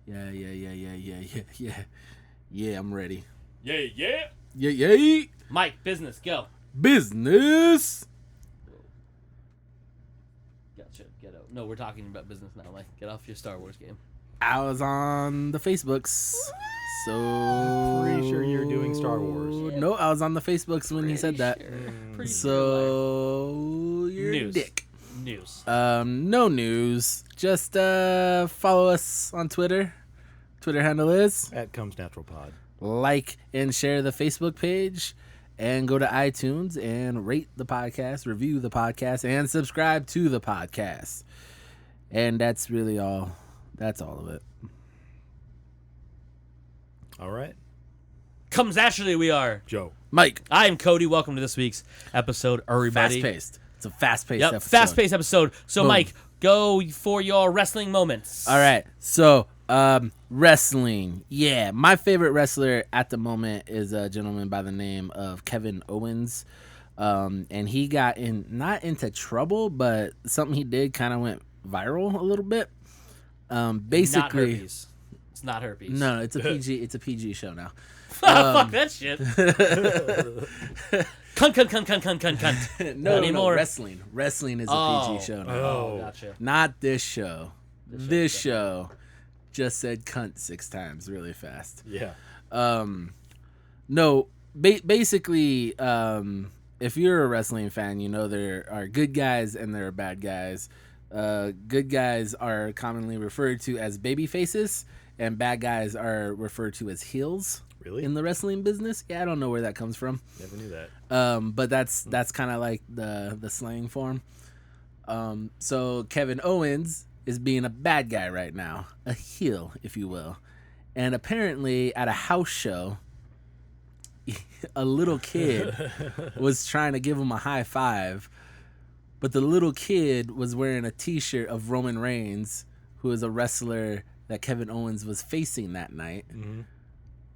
Yeah, I'm ready. Yeah. Yeah. Mike, business, go. Business. Gotcha. Get out. No, we're talking about business now, Mike. Get off your Star Wars game. I was on the Facebooks. So Pretty sure you're doing Star Wars. No, I was on the Facebooks when he said that. Pretty So you're a News. dick. News. No news. Just follow us on Twitter. Twitter handle is At Comes Natural Pod. like and share the Facebook page, and go to iTunes and rate the podcast, review the podcast, and subscribe to the podcast. And that's really all. That's all of it. All right. Comes naturally, we are. Joe. Mike, I am Cody. Welcome to this week's episode, everybody. fast-paced. It's a fast-paced Yep, episode. fast-paced episode. So, Boom. Mike, go for your wrestling moments. All right. So, wrestling. Yeah, my favorite wrestler at the moment is a gentleman by the name of Kevin Owens. And he got not into trouble, but something he did kind of went viral a little bit. Basically, Not herpes. It's not herpes. No, it's a PG. It's a PG show now. Fuck that shit. Cunt. No, wrestling. Wrestling is a PG show now. Oh, gotcha. Not this show. This show just said cunt 6 times really fast. Yeah. No, basically, if you're a wrestling fan, you know there are good guys and there are bad guys. Good guys are commonly referred to as baby faces, and bad guys are referred to as heels. Really? In the wrestling business? Yeah, I don't know where that comes from. Never knew that. But that's kind of like the slang form. So Kevin Owens is being a bad guy right now, a heel, if you will. And apparently at a house show, a little kid was trying to give him a high five, but the little kid was wearing a t-shirt of Roman Reigns, who is a wrestler that Kevin Owens was facing that night. Mm-hmm.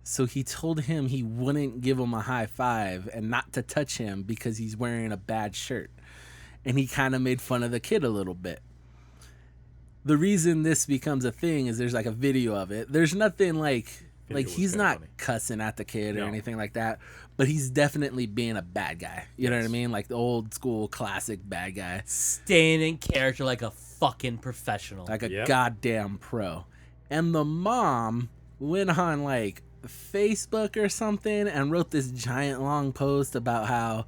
So he told him he wouldn't give him a high five and not to touch him because he's wearing a bad shirt. And he kind of made fun of the kid a little bit. The reason this becomes a thing is there's like a video of it. There's nothing like he's not funny. cussing at the kid or No. anything like that, but he's definitely being a bad guy. You know what I mean? Like the old school classic bad guy. Staying in character like a fucking professional. Like a Yep. goddamn pro. And the mom went on like Facebook or something and wrote this giant long post about how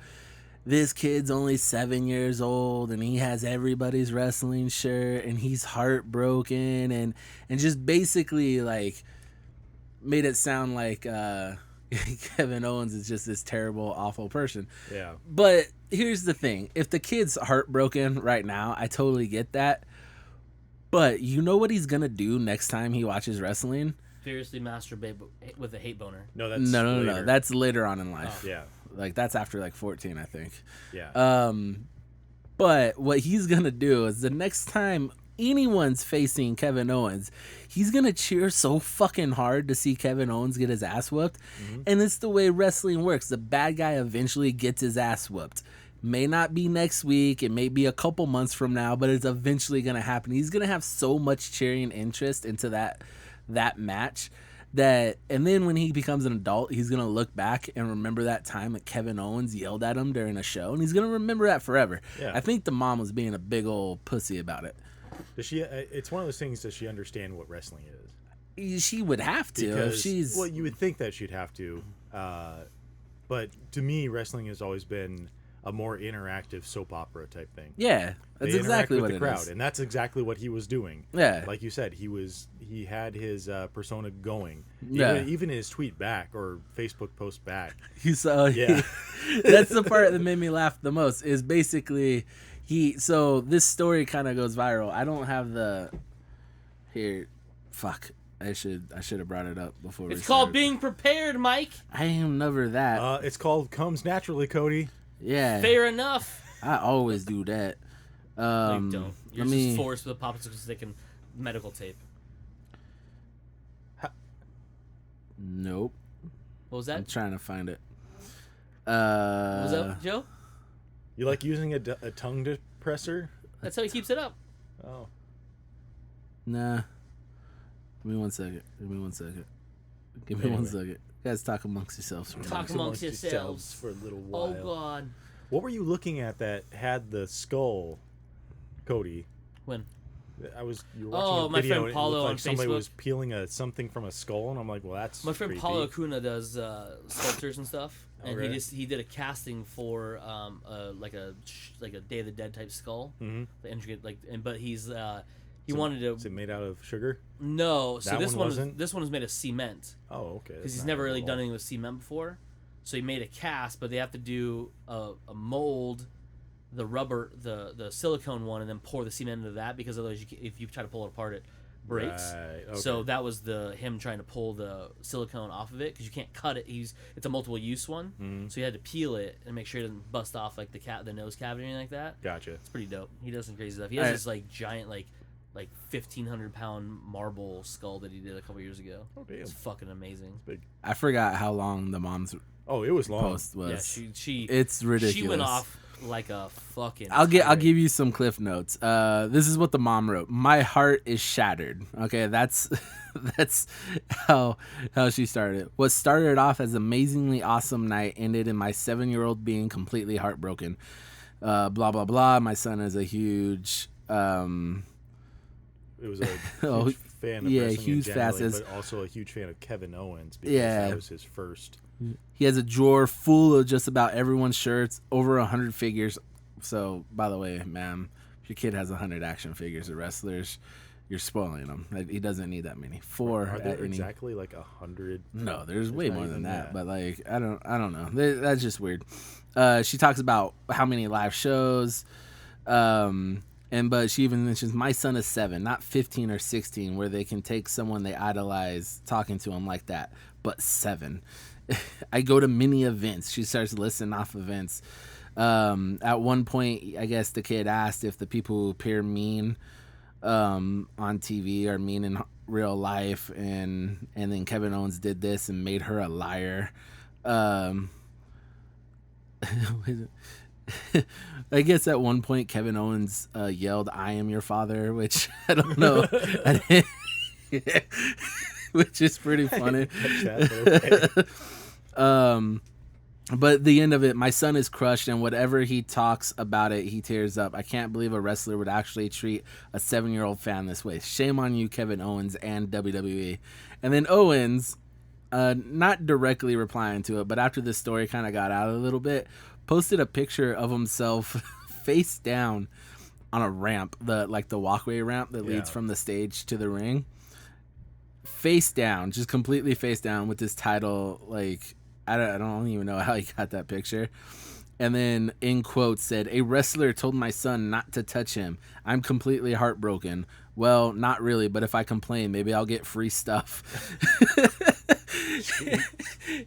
this kid's only 7 years old and he has everybody's wrestling shirt and he's heartbroken and just basically like made it sound like Kevin Owens is just this terrible, awful person. Yeah. But here's the thing. If the kid's heartbroken right now, I totally get that. But you know what he's going to do next time he watches wrestling? Fiercely masturbate with a hate boner. No, that's No. later. That's later on in life. Yeah. Like, that's after, like, 14, I think. Yeah. But what he's going to do is the next time anyone's facing Kevin Owens, he's going to cheer so fucking hard to see Kevin Owens get his ass whooped. Mm-hmm. And it's the way wrestling works. The bad guy eventually gets his ass whooped. May not be next week. It may be a couple months from now, but it's eventually going to happen. He's going to have so much cheering interest into that match that, and then when he becomes an adult, he's going to look back and remember that time that Kevin Owens yelled at him during a show, and he's going to remember that forever. Yeah. I think the mom was being a big old pussy about it. Does she? It's one of those things. Does she understand what wrestling is? She would have to if she's... Well, you would think that she'd have to. But to me, wrestling has always been a more interactive soap opera type thing. Yeah, that's They exactly interact what with the it crowd, is. and that's exactly what he was doing. Yeah. Like you said, he had his persona going. Yeah. Even his tweet back or Facebook post back. You saw... Yeah. That's the part that made me laugh the most, is basically... So this story kind of goes viral. I don't have the... Here. Fuck. I should have brought it up before we It's called started. being prepared, Mike. I am never that. It's called Comes Naturally, Cody. Yeah. Fair enough. I always do that. No, you don't. You're let me- just forced with a popsicle stick and medical tape. Nope. What was I'm that? trying to find it. What was that, Joe? You like using a tongue depressor? That's how he keeps it up. Oh. Nah. Give me 1 second. Give me 1 second. Give me 1 Anyway. second. You guys talk amongst yourselves. For a Talk minute. amongst yourselves. for a little Oh while. God. What were you looking at that had the skull, Cody? When? You were watching a my video friend and it Paulo looked like on somebody Facebook. was peeling something from a skull, and I'm like, well, that's My friend creepy. Paulo Acuna does sculptures and stuff, and Okay. he did a casting for like a Day of the Dead type skull, Mhm. the intricate but he's he wanted to Is it made out of sugar? no. So That this one one wasn't? this one is made of cement Oh, okay. because he's never really done anything with cement before, so he made a cast, but they have to do a mold. The rubber, the silicone one, and then pour the cement into that because otherwise, if you try to pull it apart, it breaks. Right, okay. So that was him trying to pull the silicone off of it because you can't cut it. It's a multiple use one, so you had to peel it and make sure it doesn't bust off like the nose cavity or anything like that. Gotcha. It's pretty dope. He does some crazy stuff. He has this like giant like 1,500-pound marble skull that he did a couple years ago. Oh, damn. It's fucking amazing. Big. I forgot how long the mom's Oh, it was long. post was. Yeah, she It's ridiculous. She went off like a fucking. I'll tirade. give you some cliff notes. This is what the mom wrote. My heart is shattered. Okay, that's that's how she started. What started off as amazingly awesome night ended in my 7-year-old being completely heartbroken. Blah blah blah. My son is a huge It was a Oh, huge fan of yeah, wrestling huge in general, fastest. but also a huge fan of Kevin Owens because Yeah. that was his first. He has a drawer full of just about everyone's shirts, over 100 figures. So, by the way, ma'am, if your kid has 100 action figures of wrestlers, you're spoiling him. He doesn't need that many. Four Are at there any. exactly like 100? No, there's way not more than even that. that. But like, I don't know. That's just weird. She talks about how many live shows, but she even mentions my son is 7, not 15 or 16, where they can take someone they idolize talking to him like that, but 7. I go to many events. She starts listing off events. At one point, I guess the kid asked if the people who appear mean on TV are mean in real life, and then Kevin Owens did this and made her a liar. I guess at one point Kevin Owens yelled, "I am your father," which I don't know. Which is pretty funny. But the end of it, my son is crushed, and whatever he talks about it, he tears up. I can't believe a wrestler would actually treat a 7-year-old fan this way. Shame on you, Kevin Owens and WWE. And then Owens, not directly replying to it, but after this story kind of got out a little bit, posted a picture of himself face down on a ramp, the walkway ramp that leads from the stage to the ring. Face down, just completely face down with this title, like, I don't even know how he got that picture. And then in quotes said, "A wrestler told my son not to touch him. I'm completely heartbroken. Well, not really, but if I complain, maybe I'll get free stuff."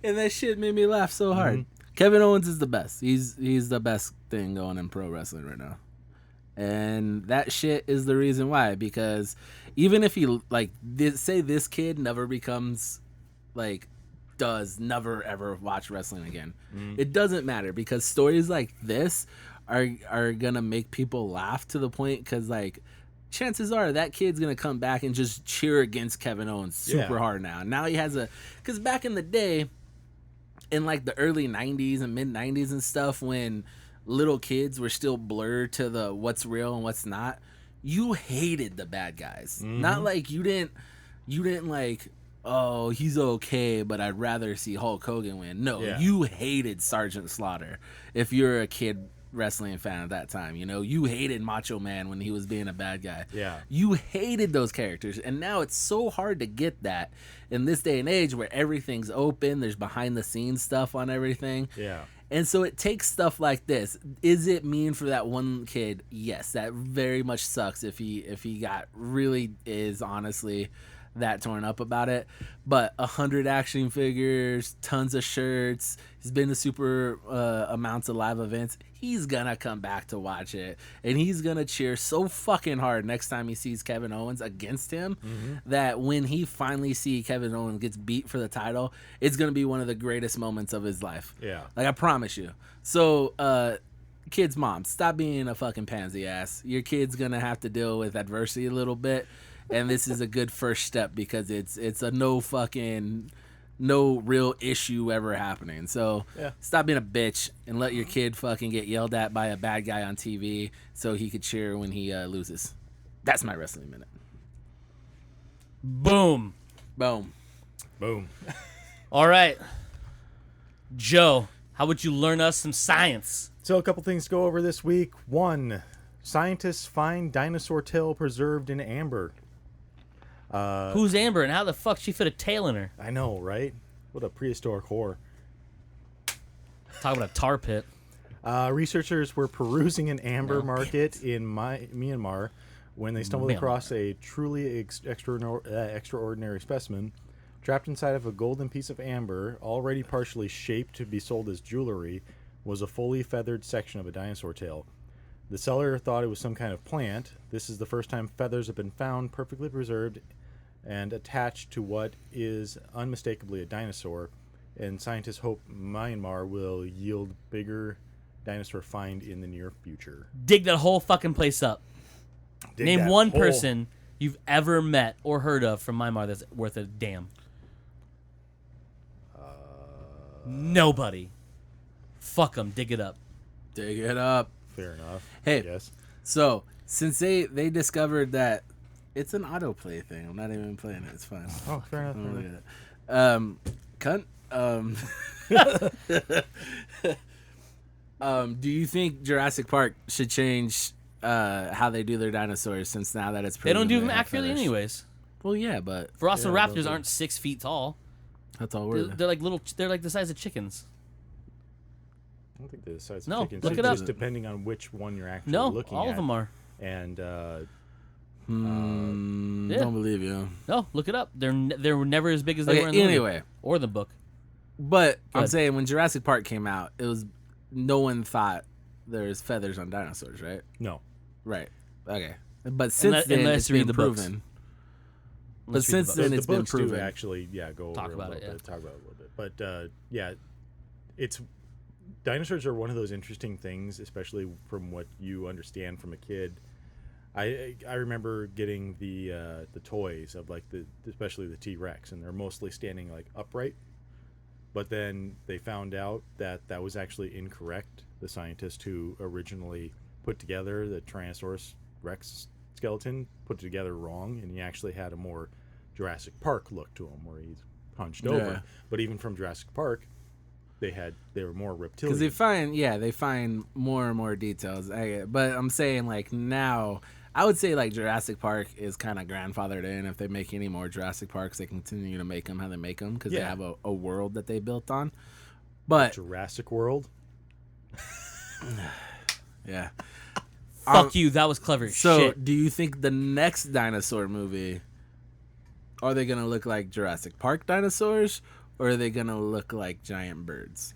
And that shit made me laugh so hard. Kevin Owens is the best. He's the best thing going in pro wrestling right now. And that shit is the reason why, because even if he say this kid never becomes does never ever watch wrestling again, it doesn't matter, because stories like this are gonna make people laugh to the point, because chances are that kid's gonna come back and just cheer against Kevin Owens super hard now he has because back in the day, in the early 90s and mid 90s and stuff, when little kids were still blurred to the what's real and what's not, you hated the bad guys. Not you didn't oh, he's okay, but I'd rather see Hulk Hogan win. No, you hated Sergeant Slaughter if you're a kid wrestling fan at that time. You hated Macho Man when he was being a bad guy. Yeah. You hated those characters, and now it's so hard to get that in this day and age where everything's open, there's behind the scenes stuff on everything. Yeah. And so it takes stuff like this. Is it mean for that one kid? Yes, that very much sucks if he is honestly that torn up about it. But 100 action figures, tons of shirts, he's been to super amounts of live events. He's gonna come back to watch it, and he's gonna cheer so fucking hard next time he sees Kevin Owens against him, that when he finally see Kevin Owens gets beat for the title, it's gonna be one of the greatest moments of his life. Yeah. I promise you. So kids' moms, stop being a fucking pansy ass. Your kid's gonna have to deal with adversity a little bit, and this is a good first step because it's a no real issue ever happening. So Yeah. stop being a bitch and let your kid fucking get yelled at by a bad guy on TV so he could cheer when he loses. That's my wrestling minute. Boom. Boom. Boom. All right. Joe, how would you learn us some science? So a couple things to go over this week. One, scientists find dinosaur tail preserved in amber. Who's Amber and how the fuck she fit a tail in her? I know, right? What a prehistoric whore. Talk about a tar pit. Researchers were perusing an amber market in Myanmar when they stumbled across a truly extraordinary specimen. Trapped inside of a golden piece of amber, already partially shaped to be sold as jewelry, was a fully feathered section of a dinosaur tail. The seller thought it was some kind of plant. This is the first time feathers have been found perfectly preserved and attached to what is unmistakably a dinosaur, and scientists hope Myanmar will yield bigger dinosaur find in the near future. Dig that whole fucking place up. Dig Name that one hole. person you've ever met or heard of from Myanmar that's worth a damn. Nobody. Fuck them. Dig it up. Dig it up. Fair enough. Hey. Yes. So since they discovered that it's an autoplay thing, I'm not even playing it. It's fine. Oh, fair enough. Don't look at it. Cunt. Do you think Jurassic Park should change how they do their dinosaurs since now that it's They don't proven do them have accurately feathers? anyways. Well, yeah, but Velociraptors aren't 6 feet tall. that's all we're. They're like little. They're like the size of chickens. I don't think they're the size of No, chickens. look It's it up. just depending on which one you're actually No, looking at. all of them are. And Yeah. Don't believe you. No, look it up. They're never as big as they were in Okay, the movie. anyway. Or the book. But I'm ahead. saying when Jurassic Park came out, it was no one thought there's feathers on dinosaurs, right? no. Right. Okay. But since Unless- then, unless it's you read been the books. proven. But Let's read the since book. then, The it's been books do proven. actually, go Talk over about a it, little bit. Talk about it a little bit. But yeah, it's dinosaurs are one of those interesting things, especially from what you understand from a kid. I remember getting the toys of like especially the T-Rex, and they're mostly standing like upright. But then they found out that was actually incorrect. The scientist who originally put together the Tyrannosaurus Rex skeleton put it together wrong, and he actually had a more Jurassic Park look to him, where he's hunched over. But even from Jurassic Park, they were more reptilian. Because they find more and more details. But I'm saying like now, I would say like Jurassic Park is kind of grandfathered in. If they make any more Jurassic Parks, they continue to make them how they make them because they have a world that they built on. But Jurassic World. yeah. Fuck you. That was clever as So, shit. do you think the next dinosaur movie are they gonna look like Jurassic Park dinosaurs, or are they gonna look like giant birds?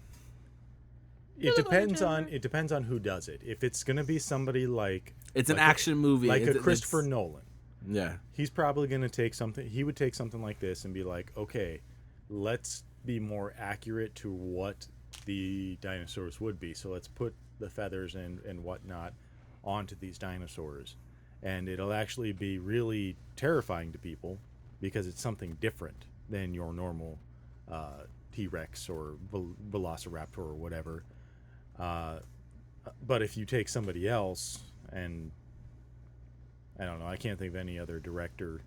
It depends on who does it. If it's gonna be somebody like It's an action movie, like a It's- Christopher Nolan, Yeah, he's probably gonna take something. He would take something like this and be like, okay, let's be more accurate to what the dinosaurs would be. So let's put the feathers and whatnot onto these dinosaurs, and it'll actually be really terrifying to people because it's something different than your normal T-Rex or Velociraptor or whatever. But if you take somebody else, and I don't know, I can't think of any other director.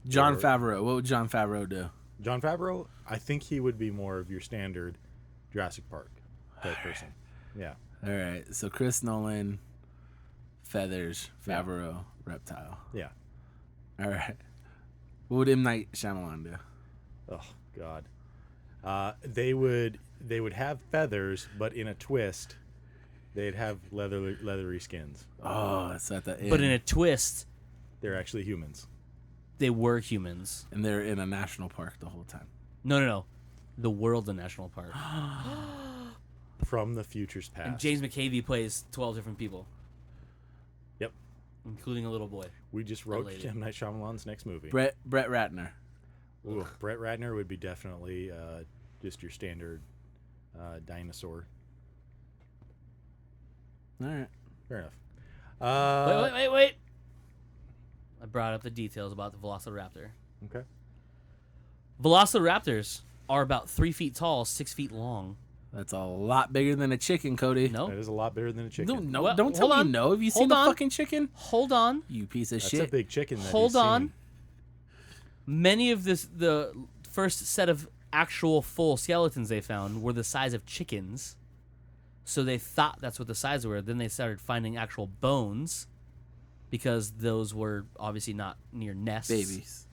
Jon Or- Favreau. What would Jon Favreau do? Jon Favreau, I think he would be more of your standard Jurassic Park type person. Yeah. All right, so Chris Nolan, feathers, Favreau, reptile. Yeah. All right, what would M. Night Shyamalan do? Oh God. They would have feathers, but in a twist, they'd have leathery skins. Oh, it's at the end. But in a twist, They're actually humans. they were humans. and they're in a national park the whole time. No. The world's a national park. From the future's past. And James McAvey plays 12 different people, Yep. including a little boy. We just wrote Related. M. Night Shyamalan's next movie. Brett Ratner. Ooh, Brett Ratner would be definitely just your standard dinosaur. All right. Fair enough. Wait. I brought up the details about the Velociraptor. Okay. Velociraptors are about 3 feet tall, 6 feet long. That's a lot bigger than a chicken, Cody. No, That is a lot bigger than a chicken. No, Well, don't tell hold me on. no. Have you Hold seen a on. fucking chicken? hold on. You piece of That's shit. a big chicken. That Hold he's on. seen. Many of the first set of actual full skeletons they found were the size of chickens. So they thought that's what the size were. Then they started finding actual bones because those were obviously not near nests. Babies.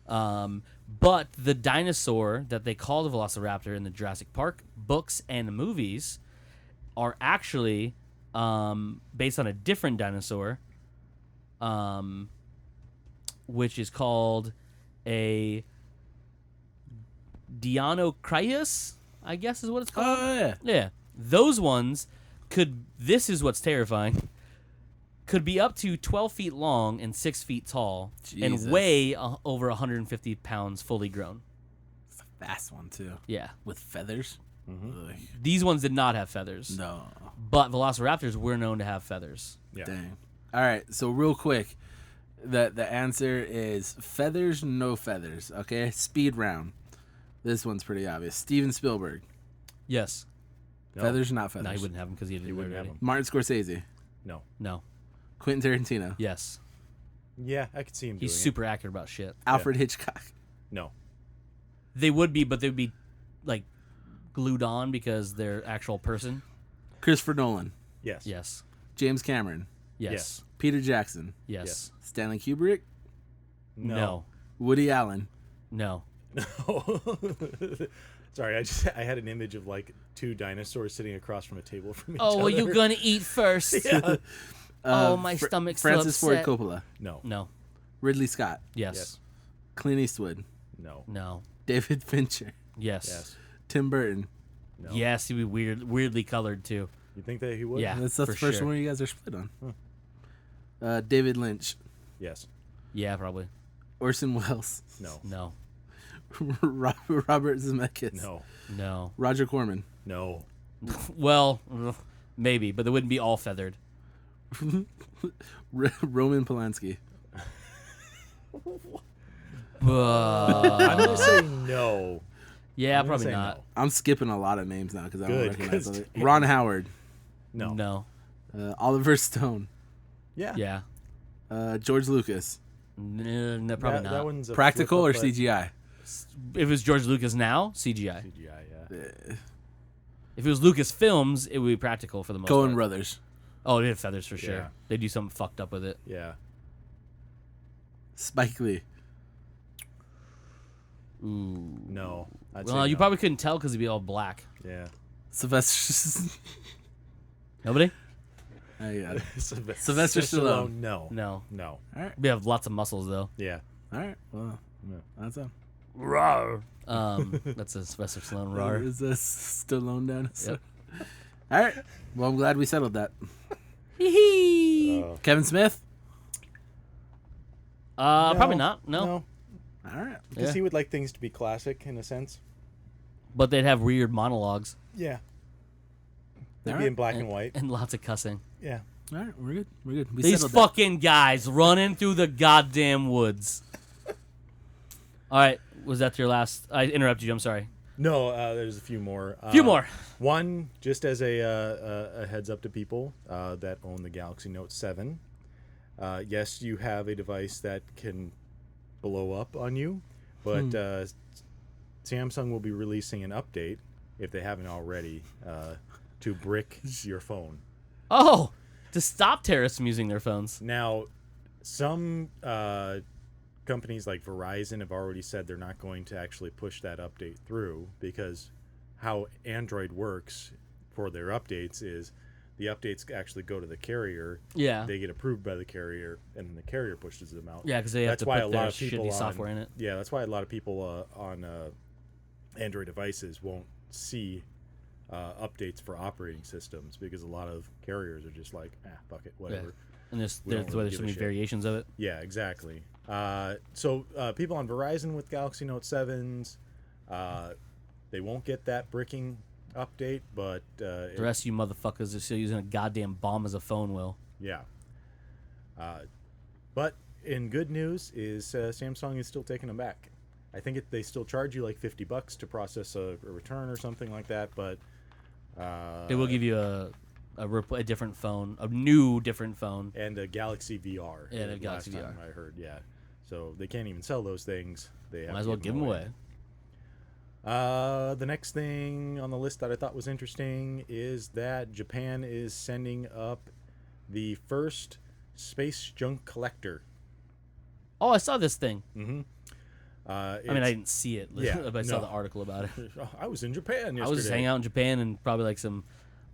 But the dinosaur that they call the Velociraptor in the Jurassic Park books and the movies are actually based on a different dinosaur, which is called a Deinonychus, I guess is what it's called. Oh, yeah. Yeah. Those ones this is what's terrifying, could be up to 12 feet long and 6 feet tall Jesus. and weigh over 150 pounds fully grown. It's a fast one, too. Yeah. With feathers. Ugh. These ones did not have feathers. No. But velociraptors were known to have feathers. Yeah. Dang. All right. So, real quick, the answer is feathers, no feathers. Okay? Speed round. This one's pretty obvious. Steven Spielberg. Yes. No. Feathers, not feathers. No, he wouldn't have them because he didn't wouldn't have already. 'em. Martin Scorsese. No. No. Quentin Tarantino. Yes. Yeah, I could see him He's doing super accurate about shit. Alfred Hitchcock. it. No. They would be, but they'd be like glued on because they're actual person. Christopher Nolan. Yes. Yes. James Cameron. Yes. Yes. Peter Jackson. Yes. Stanley Kubrick. No. Woody Allen. No. No. Sorry, I had an image of like two dinosaurs sitting across from a table from each Oh, other. well, you gonna eat first? Yeah. Oh, my stomach's so Francis Ford upset. Coppola. No. No. Ridley Scott. Yes. Yes. Clint Eastwood. No. No. David Fincher. Yes. Yes. Tim Burton. No. Yes, he'd be weirdly colored too. You think that he would? Yeah. That's the for first sure. one you guys are split on. David Lynch. Yes. Yeah, probably. Orson Welles. No. No. Robert Zemeckis. No. No. Roger Corman. No. Well, maybe, but they wouldn't be all feathered. Roman Polanski. I'm gonna say no. Yeah, I'm gonna probably say not. no. I'm skipping a lot of names now because I don't Good, recognize 'cause- other. Ron Howard. No. No. Oliver Stone. Yeah. Yeah. George Lucas. No, probably That not. one's a Practical or flip-up, but CGI? If it was George Lucas now, CGI. CGI, yeah. If it was Lucas Films, it would be practical for the most Coen part. Brothers. Oh, they have feathers for sure. Yeah. They do something fucked up with it. Yeah. Spike Lee. Ooh. No. I'd Well, say you no. probably couldn't tell because he'd be all black. Yeah. Sylvester. Nobody? I got it. Sylvester Stallone. No. No. No. All right. We have lots of muscles though. Yeah. All right. Well, Yeah. that's a. That's a Sylvester Stallone roar. Is this Stallone dinosaur? All right. Well, I'm glad we settled that. Hee Kevin Smith. Probably not. No. No. All right. Because Yeah. he would like things to be classic in a sense. But they'd have weird monologues Yeah. They'd All be right. in black and white. and lots of cussing. Yeah. All right. We're good. We're good. We These settled fucking guys running through the goddamn woods. All right, was that your last? I interrupted you. I'm sorry. No, there's a few more. A few more. One, just as a heads up to people that own the Galaxy Note 7. Yes, you have a device that can blow up on you, but Samsung will be releasing an update, if they haven't already, to brick your phone. Oh, to stop terrorists from using their phones. Now, some companies like Verizon have already said they're not going to actually push that update through because how Android works for their updates is the updates actually go to the carrier. Yeah. They get approved by the carrier, and then the carrier pushes them out. Yeah, because they have That's to why put a their lot of people shitty on- software in it. Yeah, that's why a lot of people on Android devices won't see updates for operating systems because a lot of carriers are just like, fuck it, whatever. And there's We don't really there's give so a many shit. variations of it. Yeah, exactly. So people on Verizon with Galaxy Note 7s, they won't get that bricking update, but The rest of you motherfuckers are still using a goddamn bomb as a phone, Will. yeah. But in good news is Samsung is still taking them back. I think they still charge you like $50 to process a return or something like that, but They will give you a different phone, a new different phone. and a Galaxy VR. Yeah, the last Galaxy VR. time I heard, yeah. So they can't even sell those things. They have Might as to well give them away. The next thing on the list that I thought was interesting is that Japan is sending up the first space junk collector. Oh, I saw this thing. Mm-hmm. I mean, I didn't see it, Yeah, but I saw no. the article about it. I was in Japan yesterday. I was just hanging out in Japan and probably like some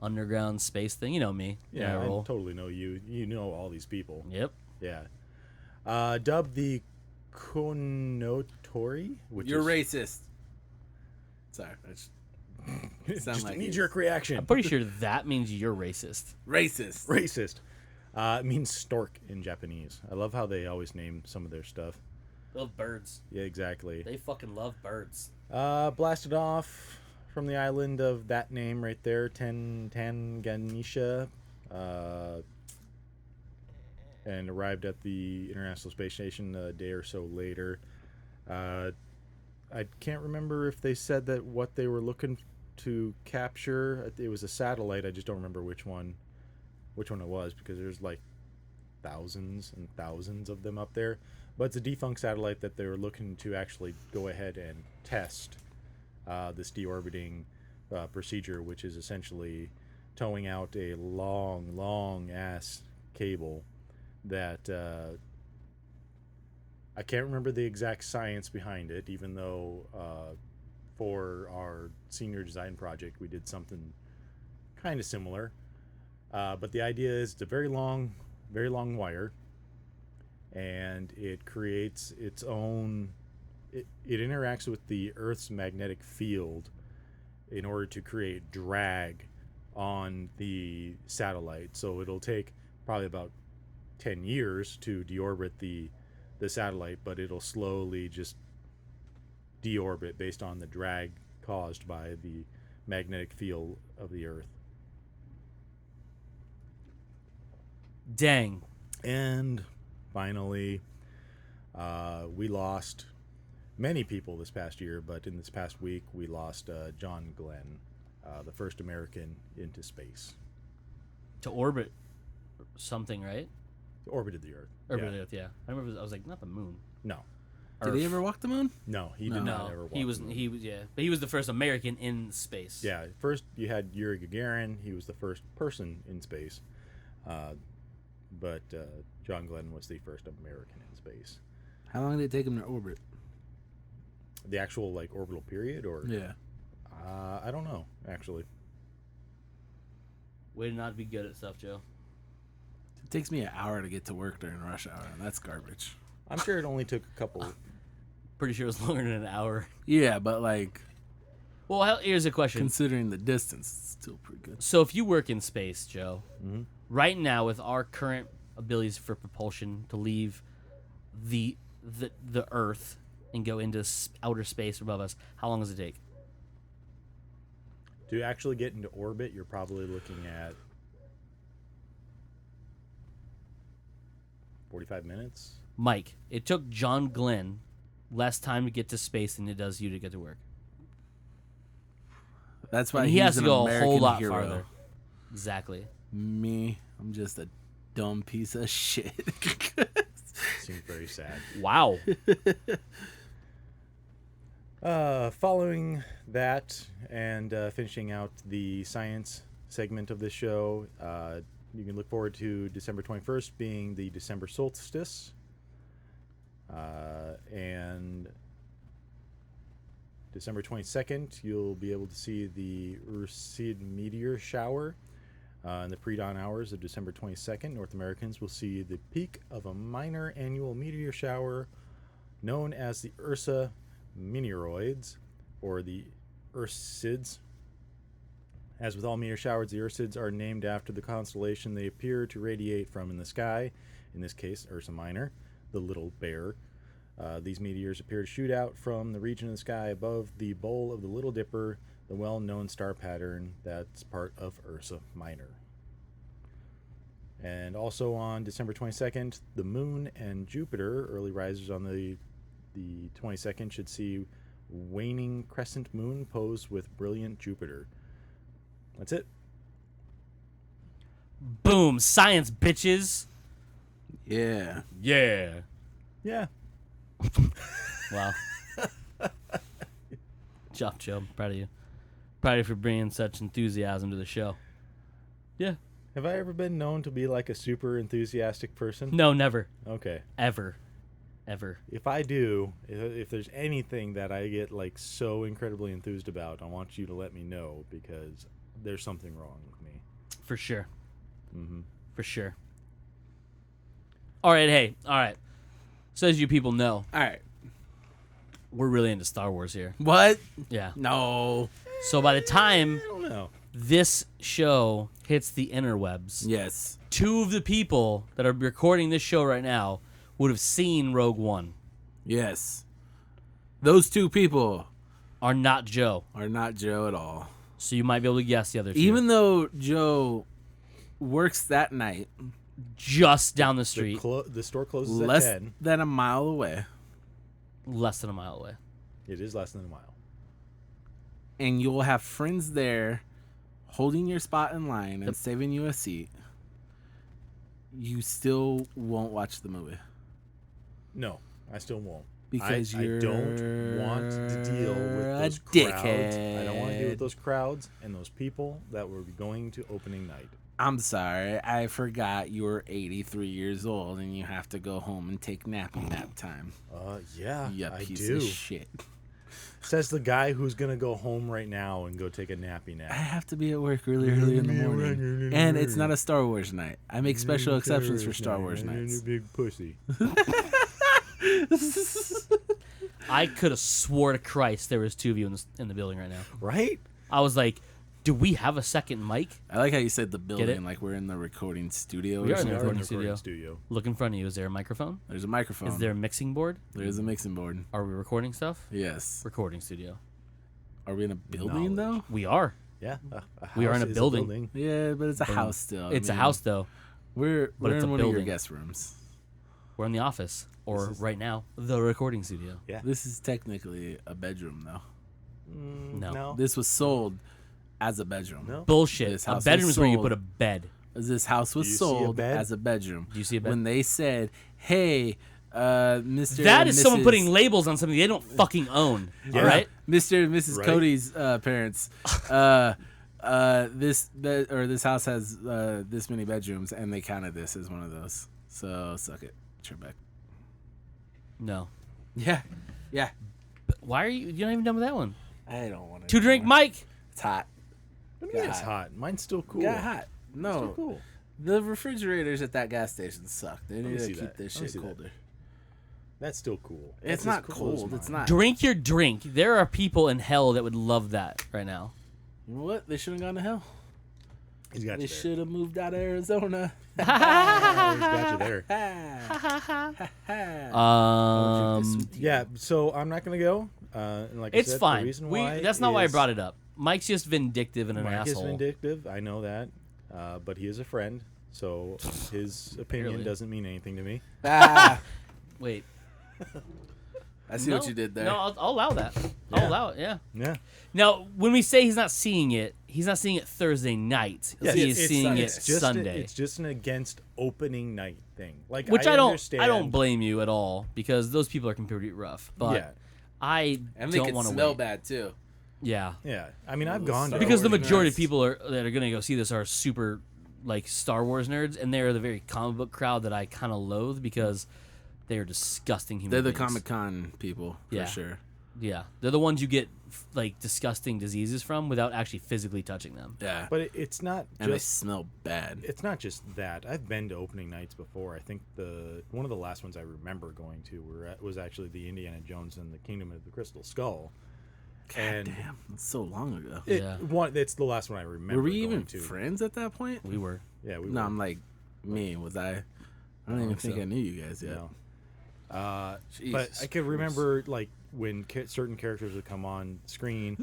underground space thing. You know me. Yeah, I I roll. totally know you. You know all these people. Yep. Yeah. Dubbed the Konotori, which You're is racist. Sorry, I just sound just like a knee-jerk reaction. I'm pretty sure that means you're racist. racist. Racist. It means stork in Japanese. I love how they always name some of their stuff. They love birds. Yeah, exactly. They fucking love birds. Blasted off from the island of that name right there, Tanganisha, and arrived at the International Space Station a day or so later. I can't remember if they said that what they were looking to capture. It was a satellite. I just don't remember which one it was, because there's like thousands and thousands of them up there. But it's a defunct satellite that they were looking to actually go ahead and test this deorbiting procedure, which is essentially towing out a long ass cable that I can't remember the exact science behind it, even though for our senior design project we did something kind of similar. But the idea is it's a very long wire, and it creates its own. It interacts with the Earth's magnetic field in order to create drag on the satellite. So it'll take probably about 10 years to deorbit the satellite, but it'll slowly just deorbit based on the drag caused by the magnetic field of the Earth. Dang. And finally, we lost many people this past year, but in this past week we lost John Glenn, the first American into space. To orbit something, right? Orbited the Earth. Orbited Yeah. Earth, yeah. I remember I was like, not the moon. No. Did he ever walk the moon? No, he No. did not No, ever walk he was the moon. yeah, but he was the first American in space. Yeah, first you had Yuri Gagarin. He was the first person in space. But John Glenn was the first American in space. How long did it take him to orbit? The actual like orbital period, or Yeah. I don't know actually. Way to not be good at stuff, Joe. It takes me an hour to get to work during rush hour, and that's garbage. I'm sure it only took a couple. Pretty sure it was longer than an hour. Yeah, but like Well, here's a question. considering the distance, it's still pretty good. So if you work in space, Joe, Mhm. right now with our current abilities for propulsion to leave the Earth and go into outer space above us, how long does it take? To actually get into orbit, you're probably looking at 45 minutes. Mike, it took John Glenn less time to get to space than it does you to get to work. That's why And he he's has to an go a American whole lot hero. farther. Exactly. Me, I'm just a dumb piece of shit. Seems very sad. Wow. Following that and finishing out the science segment of this show, you can look forward to December 21st being the December solstice. And December 22nd, you'll be able to see the Ursid meteor shower. In the pre-dawn hours of December 22nd, North Americans will see the peak of a minor annual meteor shower known as the Ursa Meteoroids, or the Ursids. As with all meteor showers, the Ursids are named after the constellation they appear to radiate from in the sky, in this case Ursa Minor, the Little Bear. These meteors appear to shoot out from the region of the sky above the bowl of the Little Dipper, the well-known star pattern that's part of Ursa Minor. And also on December 22nd, the Moon and Jupiter, early risers on the 22nd, should see waning crescent moon pose with brilliant Jupiter. That's it. Boom. Science, bitches. Yeah. Yeah. Yeah. Wow. Job, Joe. Proud of you. Proud of you for bringing such enthusiasm to the show. Yeah. Have I ever been known to be like a super enthusiastic person? No, never. Okay. Ever. If I do, if there's anything that I get like so incredibly enthused about, I want you to let me know because there's something wrong with me. For sure. Mm-hmm. For sure. All right, hey. All right. So as you people know, All right. we're really into Star Wars here. What? Yeah. No. So by the time I don't know. this show hits the interwebs, Yes. 2 of the people that are recording this show right now would have seen Rogue One. Yes. Those 2 people Are not Joe. are not Joe at all. So you might be able to guess the other 2. Even though Joe works that night just down the street, The store closes less at 10. than a mile away, less than a mile away. It is less than a mile. and you'll have friends there holding your spot in line and saving you a seat, you still won't watch the movie. No, I still won't. Because I don't want to deal with a those crowds. dickhead. I don't want to deal with those crowds and those people that were going to opening night. I'm sorry, I forgot you were 83 years old and you have to go home and take nap time. Yeah, You I piece do. of shit. Says the guy who's gonna go home right now and go take a nappy I nap. have to be at work really early in the morning. And it's not a Star Wars night. I make special exceptions for Star Wars nights. Big pussy. I could have swore to Christ there was 2 of you in the building right now. Right? I was like, do we have a second mic? I like how you said the it? building like we're in the recording studio. We or are in the something. recording studio. Look in front of you. Is there a microphone? There's a microphone. Is there a mixing board? There's a mixing board. Are we recording stuff? Yes. Recording studio. Are we in a building though? We are. Yeah. We are in a house is building. Yeah, but it's a house still. It's a house, though. We're it's in a one of your building. guest rooms. We're in the office. Or right now, the recording studio. Yeah. This is technically a bedroom though. No. This was sold as a bedroom. No. Bullshit. This A house bedroom was is where you sold. put a bed. This house was Do you see a sold bed? as a bedroom. Do you see a bed? When they said, "Hey, Mr. That and is someone Mrs. putting labels on something they don't fucking own. Yeah. All right? Mr. and Mrs. Right. Cody's parents, this house has this many bedrooms, and they counted this as one of those. So suck it, Trebek. No. Yeah, yeah. Why are you? You're not even done with that one. I don't want to. 2 drink Mike. It's hot. What do you mean it's God. hot? Mine's still cool. Got hot. No, Still cool. the refrigerators at that gas station suck. They me need to see keep that. this Let me shit see that. colder. That's still cool. It's That's not as cool as cold. It's mine. not. Drink your drink. There are people in hell that would love that right now. You know what? They should have gone to hell. He's got They you there. should have moved out of Arizona. He's got you there. Yeah, so I'm not gonna go. And like I It's said, fine. The reason why That's not why I is brought it up. Mike's just vindictive and an Mike asshole. is vindictive. I know that, but he is a friend, so his opinion Really? doesn't mean anything to me. Wait. I see what you did there. No, I'll allow that. I'll Yeah. allow it, yeah. Yeah, Now, when we say he's not seeing it Thursday night. Yes, he it's is seeing Sunday. it it's just Sunday. it's just an against opening night thing. Like Which I don't understand. I don't blame you at all because those people are pretty rough. But Yeah, I And they don't can want to smell wait. bad too. Yeah. yeah. I mean, I've gone to Because the Wars majority nerds. of people that are gonna go see this are super like Star Wars nerds, and they're the very comic book crowd that I kind of loathe because they are disgusting human They're the beings. Comic-Con people for Yeah. sure. Yeah, they're the ones you get like disgusting diseases from without actually physically touching them. Yeah, But it's not and they just smell bad. it's not just that. I've been to opening nights before. I think one of the last ones I remember going to was actually the Indiana Jones and the Kingdom of the Crystal Skull. God and damn, that's so long ago. Yeah. It's the last one I remember. Were we going even to. friends at that point? We were. Yeah, we No, were. I'm like, me, was I? I don't even think so. I knew you guys yet. No. But Jesus I could Christ. remember like when certain characters would come on screen,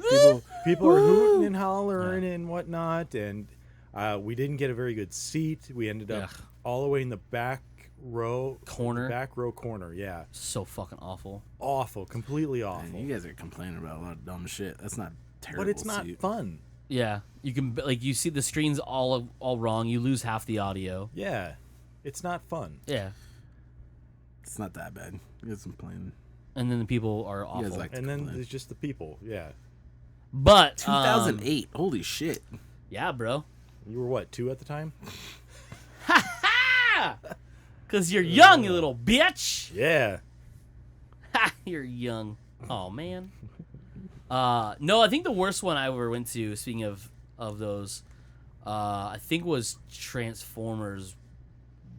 people are hooting and hollering and whatnot, and We didn't get a very good seat. We ended up all the way in the back row Corner. Back row corner. Yeah. So fucking awful. Awful. Completely awful. Man, you guys are complaining about a lot of dumb shit. That's not terrible. But it's not seat. fun. Yeah, you can like you see the screen's all wrong. You lose half the audio. Yeah. It's not fun. Yeah, It's not that bad. You guys complaining. and then the people are You awful. guys like to And then complain. there's just the people. Yeah. But 2008. Holy shit. Yeah, bro. You were what, 2 at the time? Because you're young, you little bitch. Yeah. Ha! You're young. Oh man. No, I think the worst one I ever went to, speaking of those, I think was Transformers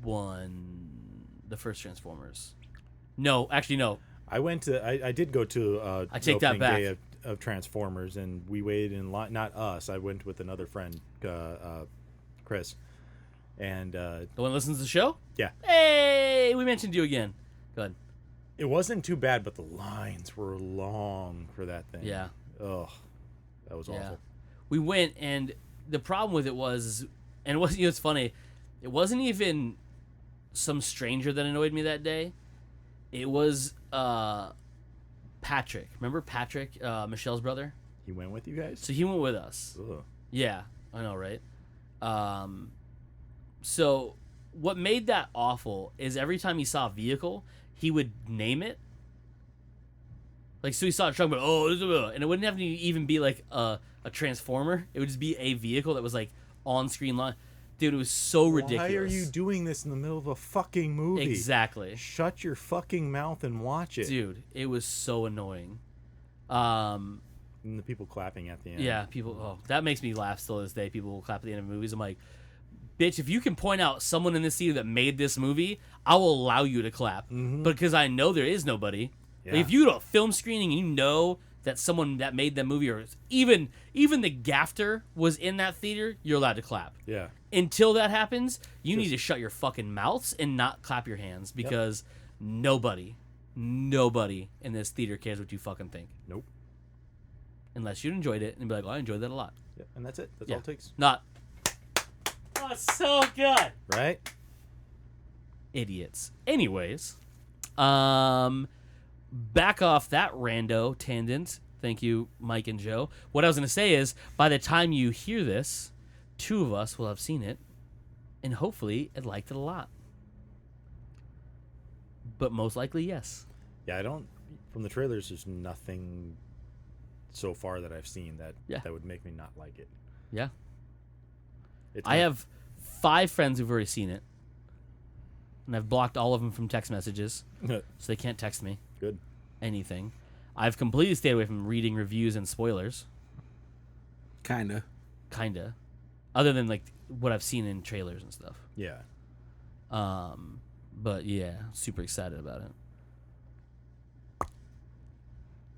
1, the first Transformers. No, actually no. I did go to I take that opening back. day of Transformers, and we waited in line. Not us. I went with another friend, Chris. And The one that listens to the show? yeah, Hey, we mentioned you again. Go ahead. it wasn't too bad, but the lines were long for that thing. Yeah. Ugh, that was Yeah. awful. We went, and the problem with it was, and it wasn't, it's funny, it wasn't even some stranger that annoyed me that day. It was Patrick. Remember Patrick, Michelle's brother? He went with you guys. So he went with us. Ugh. Yeah, I know, right? So what made that awful is every time he saw a vehicle, he would name it. Like, so he saw a truck, but and it wouldn't have to even be like a transformer. It would just be a vehicle that was like on screen line. Dude, it was so ridiculous. Why are you doing this in the middle of a fucking movie? Exactly. Shut your fucking mouth and watch it. Dude, it was so annoying. And the people clapping at the end. Yeah, people. Oh, that makes me laugh still to this day. People will clap at the end of movies. I'm like, bitch, if you can point out someone in this theater that made this movie, I will allow you to clap. Because I know there is nobody. Yeah. Like, if you do a film screening and you know that someone that made that movie, or even the gaffer was in that theater, you're allowed to clap. Yeah. Until that happens, you need to shut your fucking mouths and not clap your hands, because nobody in this theater cares what you fucking think. Nope. Unless you enjoyed it and be like, oh, I enjoyed that a lot. Yeah. And that's it. That's Yeah. all it takes. Not. Oh, it's so good. Right? Idiots. Anyways, back off that rando tangent. Thank you, Mike and Joe. What I was going to say is, by the time you hear this, 2 of us will have seen it, and hopefully it liked it a lot. But most likely, yes. Yeah, I don't. From the trailers, there's nothing so far that I've seen that would make me not like it. Yeah. It's I not- have 5 friends who've already seen it, and I've blocked all of them from text messages, so they can't text me Good. anything. I've completely stayed away from reading reviews and spoilers. Kinda. Other than like what I've seen in trailers and stuff. Yeah. But yeah, super excited about it.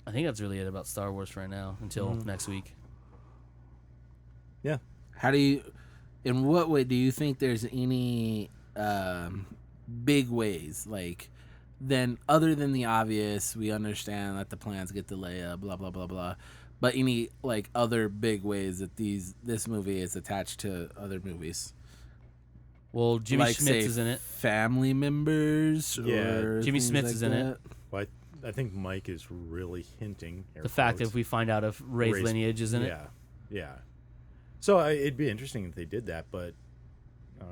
I think that's really it about Star Wars for right now until next week. Yeah. How do you, in what way do you think there's any big ways, like, then other than the obvious, we understand that the plans get to Leia, blah blah blah blah, but any like other big ways that this movie is attached to other movies? Well, Jimmy Like, Smits say, is in it. Family members. Yeah. or Jimmy things Smits like is in it. that? Well, I think Mike is really hinting. air The fact that quotes, if we find out if Rey's Rey's- lineage is in it. Yeah. Yeah. So it'd be interesting if they did that, but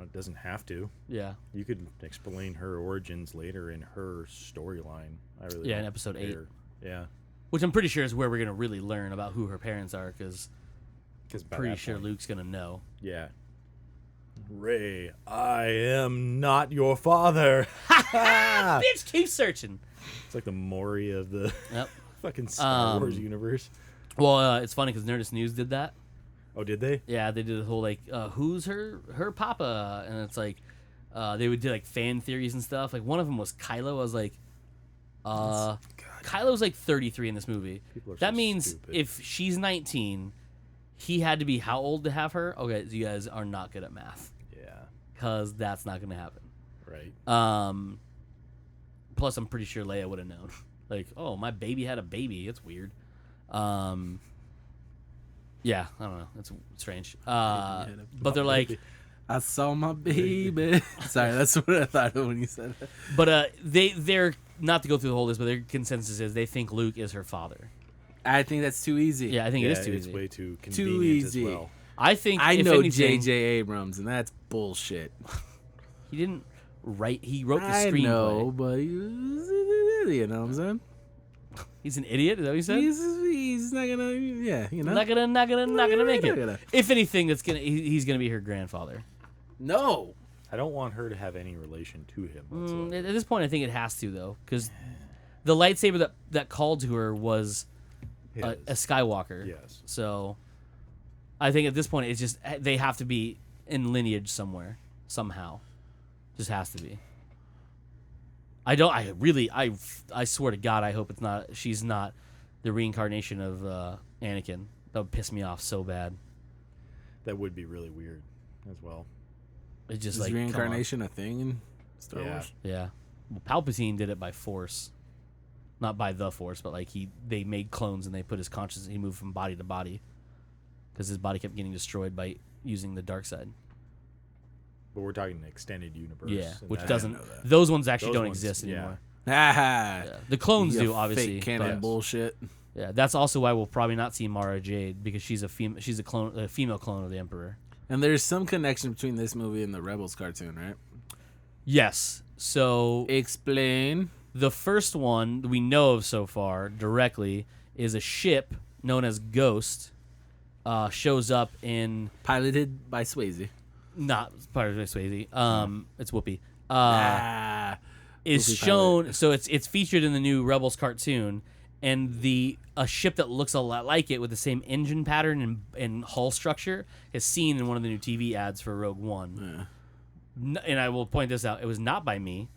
it doesn't have to. Yeah. You could explain her origins later in her storyline. I really Yeah, in don't episode 8. care. Yeah. Which I'm pretty sure is where we're going to really learn about who her parents are, because Because pretty sure Luke's going to know. Yeah. Rey, I am not your father. Bitch, keep searching. It's like the Maury of the Yep. fucking Star Wars Um, universe. Well, it's funny because Nerdist News did that. Oh, did they? Yeah, they did the whole like, who's her papa, and it's like, they would do like fan theories and stuff. Like one of them was Kylo. I was like, Kylo's like 33 in this movie. People are That so means stupid. if she's 19, he had to be how old to have her? Okay, so you guys are not good at math, Yeah. because that's not going to happen. Right. Plus, I'm pretty sure Leia would have known. Like, oh, my baby had a baby. It's weird. Yeah, I don't know. That's strange. head up. But they're like, I saw my baby. Sorry, that's what I thought of when you said that. but they're not to go through the whole list, but their consensus is they think Luke is her father. I think that's too easy. Yeah, I think it is too it's easy. way too convenient easy. as well. I think I if know anything, J.J. Abrams, and that's bullshit. he didn't write. He wrote the I screenplay. know, but you know what I'm saying? He's an idiot. Is that what you said? He's not gonna, yeah, you know. Not gonna make Not it. gonna. If anything, he's gonna be her grandfather. No. I don't want her to have any relation to him whatsoever. At this point, I think it has to though, because the lightsaber that called to her was a Skywalker. Yes. So I think at this point, it's just they have to be in lineage somewhere, somehow. Just has to be. I swear to God, I hope it's not. She's not the reincarnation of Anakin. That would piss me off so bad. That would be really weird as well. It's just Is like reincarnation a thing in Star Yeah. Wars? Yeah. Well, Palpatine did it by force, not by the force, but like they made clones and they put his consciousness. He moved from body to body because his body kept getting destroyed by using the dark side. But we're talking an extended universe. Yeah, and which that- doesn't. know that. Those ones actually Those don't ones, exist yeah. anymore. Ah, Yeah. The clones you do, obviously. fake canon Yes. bullshit. Yeah, that's also why we'll probably not see Mara Jade because she's a female clone of the Emperor. And there's some connection between this movie and the Rebels cartoon, right? Yes. So Explain. the first one we know of so far directly is a ship known as Ghost. Shows up in Piloted by Swayze. not part of Swayze. It's Whoopi. Is Whoopi shown. Pilot. So it's featured in the new Rebels cartoon, and a ship that looks a lot like it with the same engine pattern and hull structure is seen in one of the new TV ads for Rogue One. Yeah. And I will point this out. It was not by me.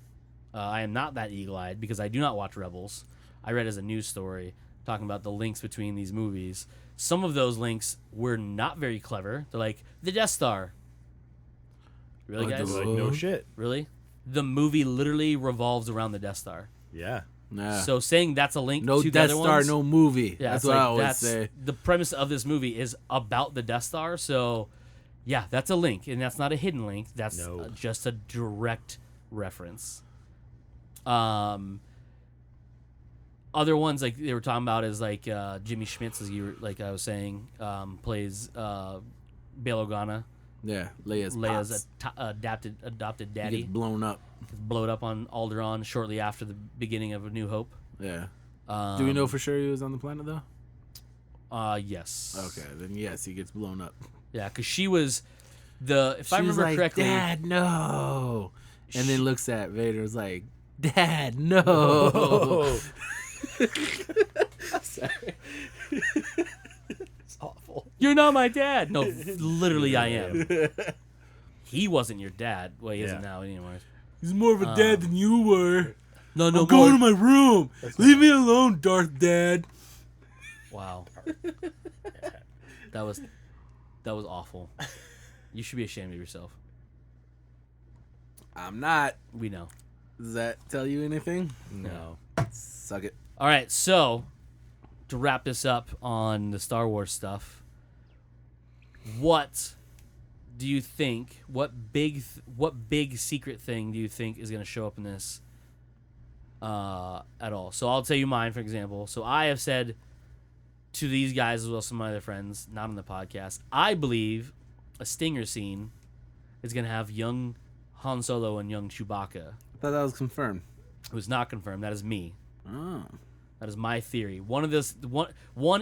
I am not that eagle-eyed because I do not watch Rebels. I read it as a news story talking about the links between these movies. Some of those links were not very clever. They're like, the Death Star. Really, Like guys? the Like, no shit. Really? The movie literally revolves around the Death Star. Yeah. Nah. So saying that's a link no to the Death other Star, ones, no movie. yeah, That's it's what like, I always say. The premise of this movie is about the Death Star. So, yeah, that's a link, and that's not a hidden link. That's No. just a direct reference. Other ones like they were talking about is like Jimmy Schmitz, as like I was saying, plays Bail Organa, Yeah, Leia's Leia's pops. adopted He daddy. gets blown up. Gets blowed up on Alderaan shortly after the beginning of A New Hope. Yeah. Do we know for sure he was on the planet though? Yes. Okay, then yes, he gets blown up. Yeah, because she was if I She was remember like, correctly. Dad, no. And then looks at Vader, was like, Dad, no. Oh. Sorry. It's awful. You're not my dad. No, literally, I am. He wasn't your dad. Well, he isn't Yeah. now, anyways. He's more of a dad than you were. No, I'm going to my room. Leave me alone, Darth Dad. Wow. That was awful. You should be ashamed of yourself. I'm not. We know. Does that tell you anything? No. Suck it. All right, so to wrap this up on the Star Wars stuff, what do you think? What big secret thing do you think is going to show up in this at all? So I'll tell you mine, for example. So I have said to these guys as well as some of my other friends, not on the podcast, I believe a stinger scene is going to have young Han Solo and young Chewbacca. I thought that was confirmed. It was not confirmed. That is me. Oh. That is my theory. One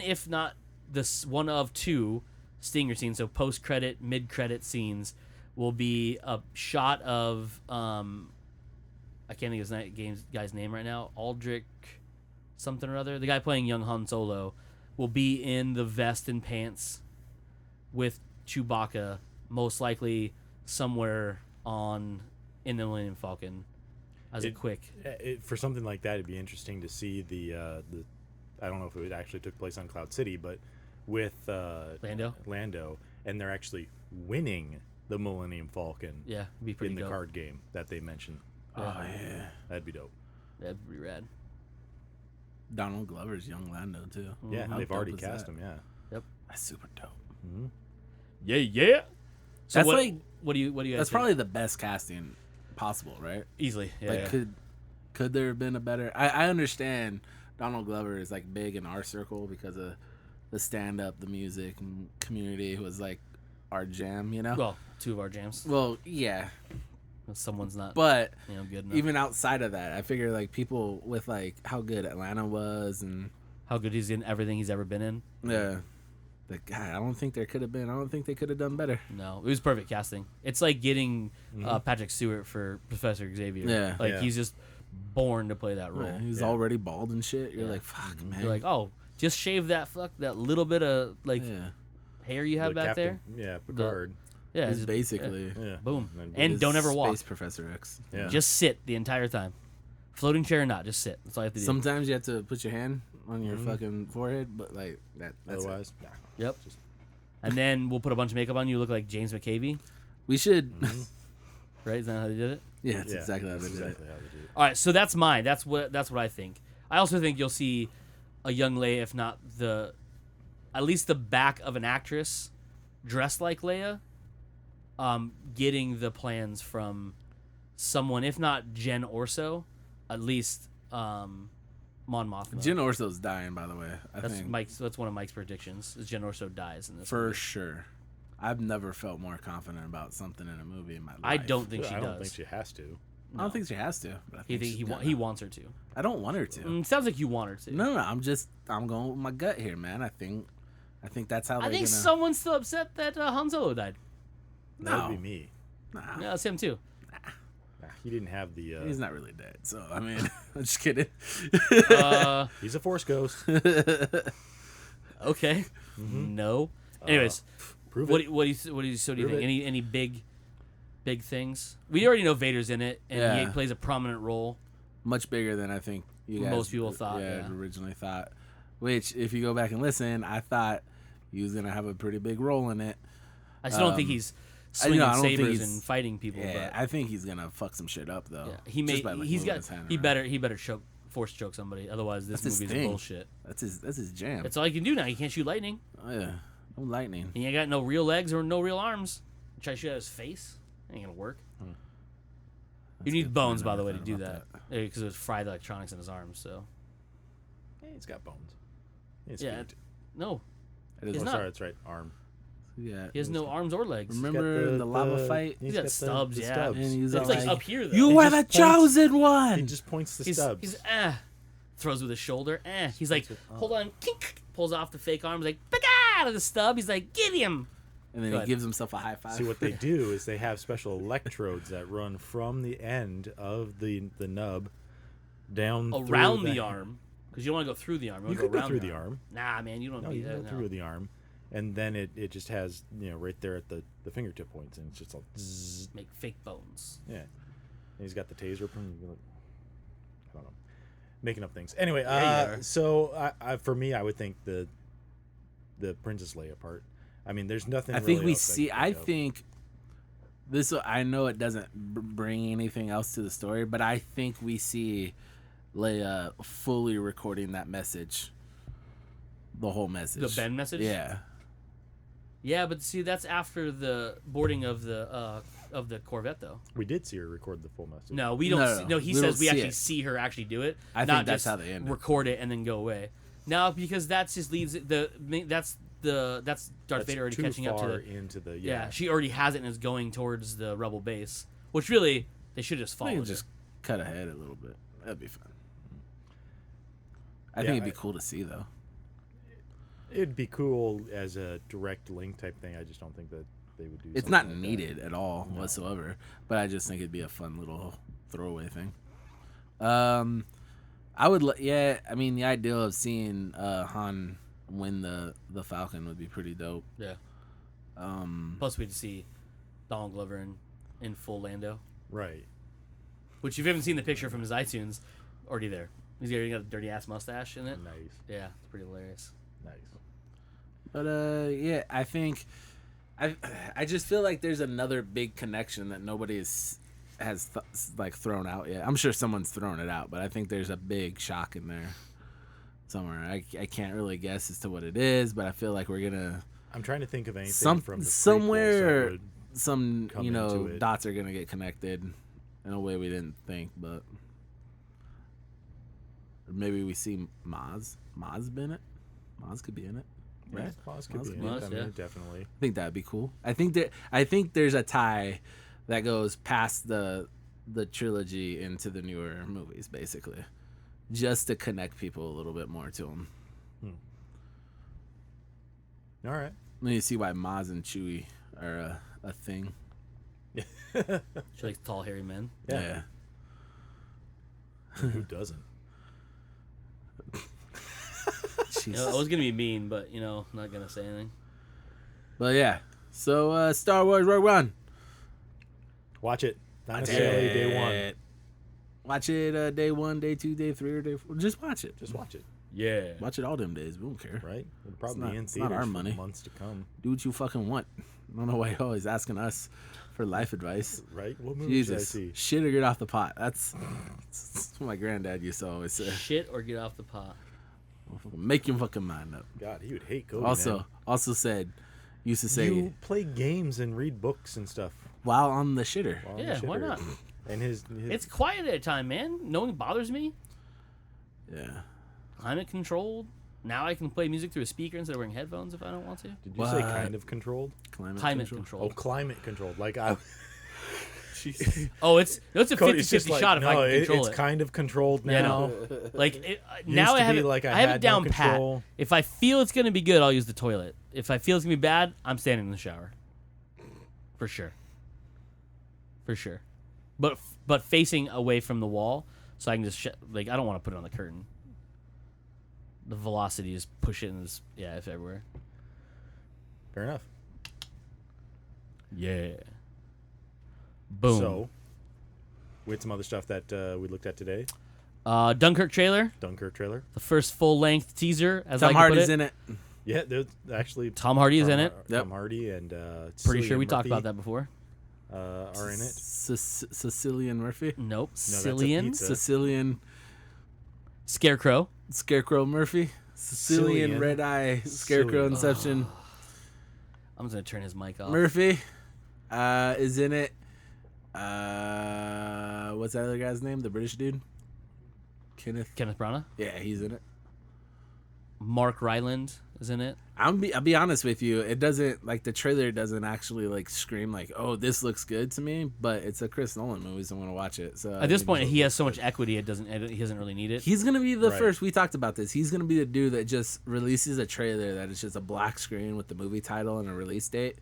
if not this one of two stinger scenes, so post credit, mid credit scenes, will be a shot of I can't think of his guy's name right now. Aldrich something or other. The guy playing young Han Solo will be in the vest and pants with Chewbacca, most likely somewhere in the Millennium Falcon. As a quick, For something like that, it'd be interesting to see the I don't know if it actually took place on Cloud City, but with Lando, and they're actually winning the Millennium Falcon. yeah, it'd be pretty in the dope. card game that they mentioned. Oh, yeah. That'd be dope. That'd be rad. Donald Glover's young Lando, too. Yeah, How they've dope already is cast that? him. Yeah. That's super dope. Yeah, yeah. So That's what, like what do you guys that's think? probably the best casting possible, right? Easily. Yeah, Like yeah. could there have been a better? I understand Donald Glover is like big in our circle because of the stand up, the music, and Community was like our jam, you know. Well, two of our jams. Well, yeah, Someone's not, but good enough. even outside of that, I figure like people with like how good Atlanta was and How good he's in everything he's ever been in. yeah, like God, I don't think there could have been. I don't think they could have done better. No, it was perfect casting. It's like getting Patrick Stewart for Professor Xavier. Yeah. Like Yeah. he's just born to play that role. Yeah, he's Yeah. already bald and shit. You're Yeah. like, fuck, man. You're like, oh, just shave that little bit of like yeah, hair you have The back Captain- there. Yeah, Picard. Yeah, he's just- basically Yeah. boom. And And his don't ever walk. Space Professor X. Yeah. Just sit the entire time. Floating chair or not, just sit. That's all you have to do. Sometimes you have to put your hand on your fucking forehead, but like that's Otherwise, it. nah. Yep. And then we'll put a bunch of makeup on you. You look like James McCavey, We should. right? Is that how they did it? yeah, that's Yeah, exactly how that's they did it. exactly how they do it. All right, so that's mine. That's what I think. I also think you'll see a young Leia, if not at least the back of an actress dressed like Leia, getting the plans from someone, if not Jen Orso, at least Mon Mothma. Jen Orso's dying, by the way. I That's think Mike's. That's one of Mike's predictions. Is Jen Orso dies in this for movie. sure. I've never felt more confident about something in a movie in my life. I don't think she I does. don't think she has to. I don't think she has to. But I He think she's gonna. he wants her to. I don't want her to. Sounds like you want her to. No, I'm going with my gut here, man. I think that's how I they're think gonna. someone's still upset that Han Solo died. That No. would be me. Nah, Yeah, it's him too. Nah, he didn't have the. he's not really dead. So I mean, I'm just kidding. He's a Force ghost. Okay. No. Anyways, Prove what it. do you think? Prove it. Any big things? We already know Vader's in it, and he Yeah. plays a prominent role. Much bigger than I think you guys Most people thought, Yeah, yeah. originally thought. Which, if you go back and listen, I thought he was gonna have a pretty big role in it. I still don't think he's swinging I don't think sabers he's- and fighting people. Yeah, but I think he's gonna fuck some shit up though. yeah, he Just may. by, like, He's moving got. his hand He around. better force choke somebody. Otherwise, this That's his movie's thing. bullshit. That's his jam. That's all he can do now. He can't shoot lightning. Oh, yeah, no lightning. He ain't got no real legs or no real arms. Try to shoot at his face. Ain't gonna work. You That's need good. bones, I by never the way, to thought do about that. Because it would fry the electronics in his arms. So Yeah, he's got bones. His yeah, feet. no, It is. He's Oh, not. sorry, that's right. Arm. Yeah. he has no arms or legs. He's got Remember the lava fight? He's got stubs, yeah. stubs. And he's It's all like like, up here though. "You He are the just points- chosen He one." just points the He's stubs. throws with his shoulder. He's like, with- hold on, kink, pulls off the fake arms, like, out of the stub. He's like, get him. And then Go he ahead. gives himself a high five. See, what they do is they have special electrodes that run from the end of the nub down Around through the arm, because you don't want to go through the arm. You wanna could go around through the arm. Nah, man, you don't No, be you there. go No. through the arm, and then it just has right there at the fingertip points, and it's just like zzz. Make fake bones. Yeah. And he's got the taser from. I don't know, making up things. Anyway, Yeah, you are. so for me, I would think the Princess Leia part. I mean, there's nothing. I think really we else see. can I of. think this. I know it doesn't bring anything else to the story, but I think we see Leia fully recording that message. The whole message. The Ben message? Yeah. Yeah, but see, that's after the boarding of the Corvette, though. we did see her record the full message. No, we don't. No, see, no, no, he we says don't we see actually it. see her actually do it. I not think that's just how they end it. record it and then go away. Now, because that's just leads that's Darth That's Vader already too catching up to far the. into the Yeah, she already has it and is going towards the rebel base, which really they should just I follow. think just cut ahead a little bit. That'd be fun. I Yeah, think it'd be cool to see though. It'd be cool as a direct link type thing. I just don't think that they would do. It's something not like that. needed at all whatsoever, but I just think it'd be a fun little throwaway thing. I would, yeah. I mean, the idea of seeing Han win the Falcon would be pretty dope. Yeah. Plus, we'd see Donald Glover in full Lando, Right. which if you haven't seen the picture from his iTunes, already there. He's already got a dirty ass mustache in it. Nice. Yeah, it's pretty hilarious. Nice. But yeah, I think I just feel like there's another big connection that nobody has thrown out yet. I'm sure someone's thrown it out, but I think there's a big shock in there somewhere. I can't really guess as to what it is, but I feel like we're gonna I'm trying to think of anything from the prequels somewhere that would some come into it. dots are gonna get connected in a way we didn't think, but or maybe we see Maz been it. Maz could be in it. Yeah, Right? Maz could Maz be could in be it. in it. I mean, Yeah. definitely. I think that'd be cool. I think there's a tie that goes past the trilogy into the newer movies, basically, just to connect people a little bit more to them. All right. Then you see why Maz and Chewie are a thing. She likes tall, hairy men. Yeah. Who doesn't? You know, I was gonna be mean, but not gonna say anything. But yeah, so Star Wars Rogue One. Watch it. Not necessarily day one. Watch it day 1, day 2, day 3, or day 4. Just watch it. Just watch it. Yeah. Watch it all them days. We don't care. Right? It'll probably not- be in it's not theaters our for money. months to come. Do what you fucking want. I don't know why you're always asking us for life advice. Right? What movie should I Jesus. see? Shit or get off the pot. That's what my granddad used to always say. Shit or get off the pot. Make your fucking mind up. God, he would hate Cody. Also said, used to say, you play games and read books and stuff. while on the shitter. while on the Yeah, why shitter. not? And his It's quiet at a time, man. No one bothers me. Yeah. Climate controlled. Now I can play music through a speaker instead of wearing headphones if I don't want to. did you say What? kind of controlled? Climate Climate control. Oh, controlled. climate controlled. Like I. Oh, it's a 50-50 shot if I can control it's it. kind of controlled Yeah, now. no. Like Used now to I have be it. like I I have had it down no pat. control. If I feel it's gonna be good, I'll use the toilet. If I feel it's gonna be bad, I'm standing in the shower. For sure. For sure. But facing away from the wall, so I can just I don't want to put it on the curtain. The velocity just push it in this. Yeah, it's everywhere. Fair enough. Yeah. Boom. So, we had some other stuff that we looked at today. Dunkirk trailer, Dunkirk trailer. the first full length teaser. As Tom I Hardy's it. in it. Yeah, there's actually Tom Hardy is in it. Tom Hardy and Pretty sure we Cillian talked Murphy, about that before. are in it. Sicilian Murphy. Nope. that's a Cillian. pizza. Sicilian Scarecrow. Scarecrow Murphy. Sicilian Cillian. Red-Eye Scarecrow Cillian. Inception. I'm just gonna turn his mic off. Murphy is in it. What's that other guy's name? The British dude? Kenneth. Kenneth Branagh. Yeah, he's in it. Mark Rylance is in it. I'll be honest with you. It doesn't the trailer doesn't actually scream oh, this looks good to me. But it's a Chris Nolan movie, so I'm gonna watch it. So At this point, he has so much equity, he doesn't really need it. He's gonna be the Right. first. We talked about this. He's gonna be the dude that just releases a trailer that is just a black screen with the movie title and a release date,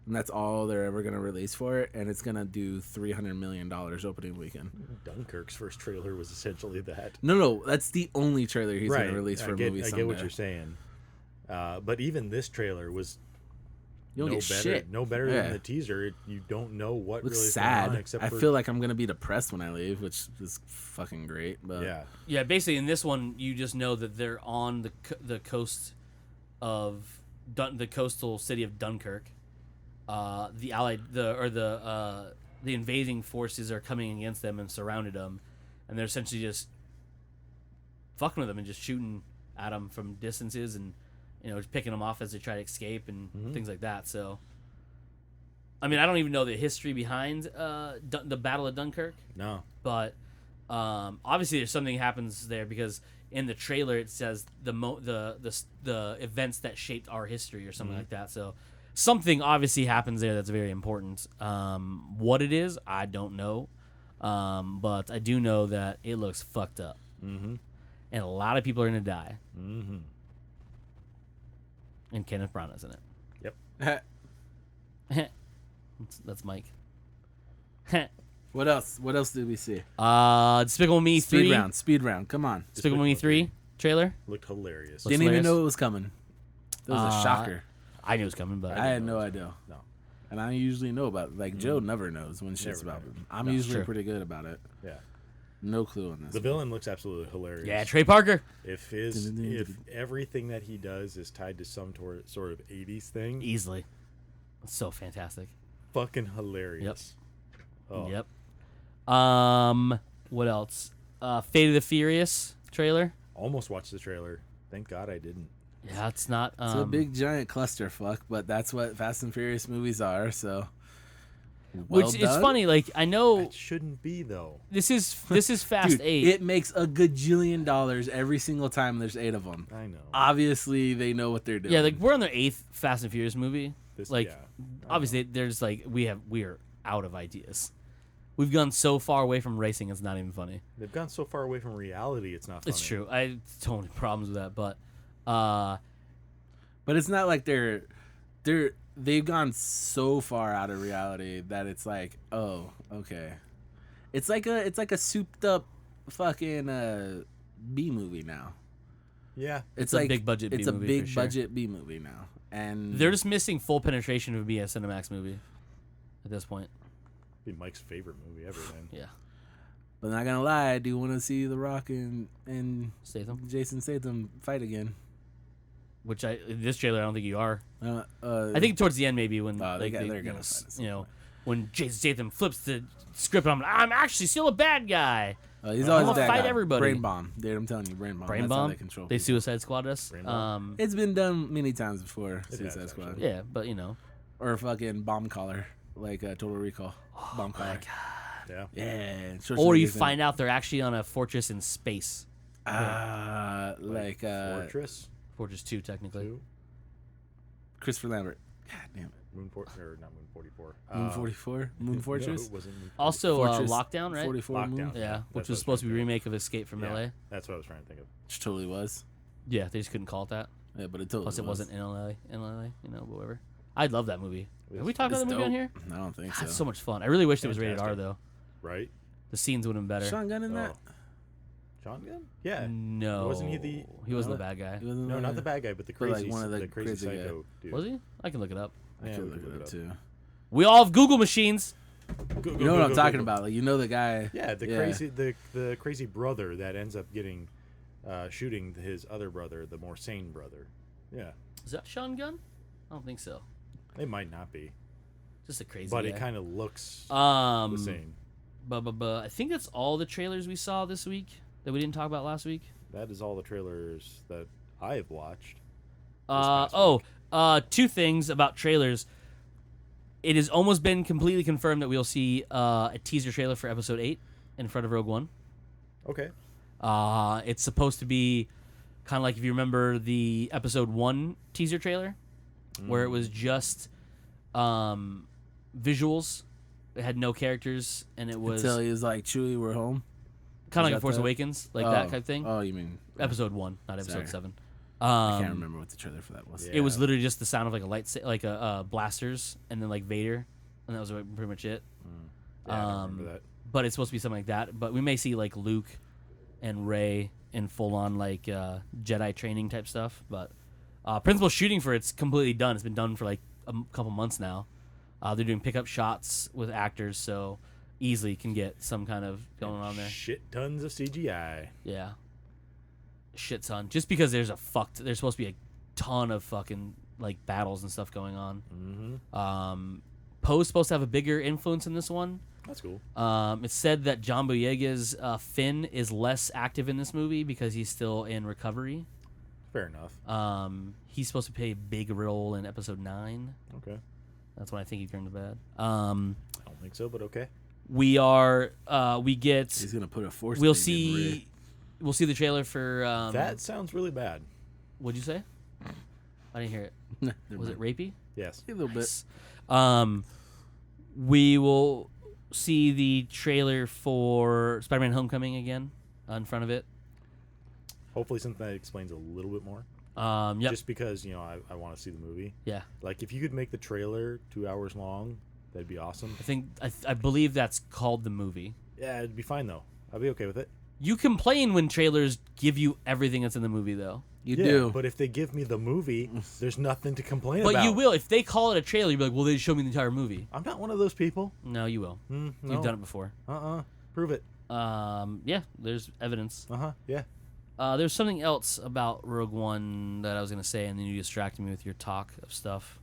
and that's all they're ever gonna release for it. And it's gonna do $300 million opening weekend. Dunkirk's first trailer was essentially that. No, that's the only trailer he's right. gonna release for a movie. I Someday. get what you're saying. But even this trailer was You don't no get better. shit. No better Yeah. than the teaser. You don't know what Looks really is sad. going on except I for feel like I'm gonna be depressed when I leave, which is fucking great. But yeah. Yeah, basically in this one, you just know that they're on the coast of the coastal city of Dunkirk. The invading forces are coming against them and surrounded them, and they're essentially just fucking with them and just shooting at them from distances and just picking them off as they try to escape and things like that. So, I mean, I don't even know the history behind the Battle of Dunkirk. No. But obviously there's something happens there because in the trailer it says the events that shaped our history or something like that. So something obviously happens there that's very important. What it is, I don't know. But I do know that it looks fucked up. Mm-hmm. And a lot of people are going to die. Mm-hmm. And Kenneth Branagh's in Yep. it. That's Mike. what else? What else did we see? Despicable Me 3. Speed round. Come on. Despicable Me 3 trailer. Looked hilarious. Didn't even hilarious. know it was coming. It was a shocker. I knew it was coming, but I had no idea. No. And I usually know about Joe never knows when shit's Never about knows. him. I'm No, sure. usually pretty good about it. Yeah. No clue on this. The villain looks absolutely hilarious. Yeah, Trey Parker. If everything that he does is tied to some sort of 80s thing, Easily. It's so fantastic. fucking hilarious. Oh. Yep. What else? Fate of the Furious trailer. Almost watched the trailer. Thank God I didn't. Yeah, it's not. It's a big giant clusterfuck, but that's what Fast and Furious movies are. So, well which is done. funny. Like I know It shouldn't be though. this is Fast Dude, 8. it makes a gajillion dollars every single time there's 8 of them. I know. Obviously, they know what they're doing. Yeah, like we're on their 8th Fast and Furious movie. This, Like yeah, obviously, there's like we are out of ideas. We've gone so far away from racing, it's not even funny. they've gone so far away from reality. It's not funny. It's true. I have so many problems with that, but but it's not like they've gone so far out of reality that it's like, oh, okay. It's like a souped up fucking B movie now. Yeah. it's like a big budget. It's B a movie big for sure. budget B movie now, and They're just missing full penetration of being a Cinemax movie at this point. Be Mike's favorite movie ever. Then. Yeah, But not gonna lie, I do want to see The Rock and Statham. Jason Statham fight again. Which this trailer, I don't think you are. I I think towards the end maybe when they're like, gonna you fight know, at some you know point. when Jason Statham flips the script, I'm actually still a bad guy. He's always I'ma that fight guy. everybody. Brain bomb, dude. I'm telling you, brain bomb. Brain That's how bomb. they control. They people. Suicide Squad us. Brain bomb. It's been done many times before. It Suicide has, Squad, actually. Yeah, but you know. or fucking bomb collar, like Total Recall. Bomb collar. Yeah. Yeah. Or you find out they're actually on a fortress in space. like Fortress. Fortress 2, technically. 2. Christopher Lambert. God damn it. Moon or not Moon 44. Moon 44. Moon Fortress. No, it wasn't Moon 44. Also, Fortress Lockdown, right? 44 Moon. Lockdown. Yeah, That's which what was I supposed to be a trying remake of Escape from Yeah, LA. that's what I was trying to think of. Which totally was. Yeah, they just couldn't call it that. Yeah, but it totally Plus, it was. wasn't in LA, you know, whatever. I love that movie. Have we talked It's about that movie on dope. here? I don't think God, so. it's so much fun. I really wish it was rated R, Fantastic. though. Right? The scenes would have been better. Sean Gunn in that? Oh. Sean Gunn? Yeah. No. Wasn't he the- He wasn't no? the bad guy. He wasn't No, there? not the bad guy, but the But, like, crazy, one of the crazy crazy guy. psycho dude. Was he? I can look it up. I Yeah, could we look can it up too. We all have Google machines. Go, You know what I'm talking about? Like, you know the guy. Yeah, the crazy brother that ends up getting shooting his other brother, the more sane brother. Yeah, Is that Sean Gunn? I don't think so. it might not be, Just a crazy but guy. it kind of looks Um, the same. I think that's all the trailers we saw this week that we didn't talk about last week. That is all the trailers that I've watched. past Two things about trailers. It has almost been completely confirmed that we'll see a teaser trailer for Episode 8 in front of Rogue One. Okay. It's supposed to be kind of like, if you remember the Episode 1 teaser trailer, where it was just visuals. It had no characters, and it was Until he was like, Chewie, we're home. kind of like that a Force the- Awakens, like that kind of thing. Oh, you mean. Episode 1, not Sorry. Episode 7. I can't remember what the trailer for that was. Yeah. It was literally just the sound of like a like a blasters, and then like Vader, and that was pretty much it. Yeah, I remember that. But it's supposed to be something like that. But we may see like Luke and Rey in full on like Jedi training type stuff. But principal shooting for it's completely done. It's been done for like a couple months now. They're doing pickup shots with actors, so easily can get some kind of going on there. Shit tons of CGI. Yeah. Shit ton. Just because there's supposed to be a ton of fucking like battles and stuff going on. Mm-hmm. Poe's supposed to have a bigger influence in this one. That's cool. It's said that John Boyega's Finn is less active in this movie because he's still in recovery. Fair enough. He's supposed to play a big role in Episode 9. Okay. That's when I think he turned to bad. I don't think so, but okay. We get He's going to put a force. we'll thing in Rey. we'll see the trailer for That sounds really bad. what'd you say? I didn't hear it. Never Was it mind. rapey? Yes. A little bit. Nice. We will see the trailer for Spider-Man: Homecoming again in front of it. Hopefully something that explains a little bit more. Yep. Just because, I want to see the movie. Yeah. Like, if you could make the trailer 2 hours long, that'd be awesome. I believe that's called the movie. Yeah, it'd be fine, though. I'd be okay with it. You complain when trailers give you everything that's in the movie, though. You Yeah, do. But if they give me the movie, there's nothing to complain about. But you will. If they call it a trailer, you'll be like, well, they show me the entire movie. I'm not one of those people. No, you will. No. You've done it before. Prove it. Yeah, there's evidence. Yeah. There's something else about Rogue One that I was going to say, and then you distracted me with your talk of stuff.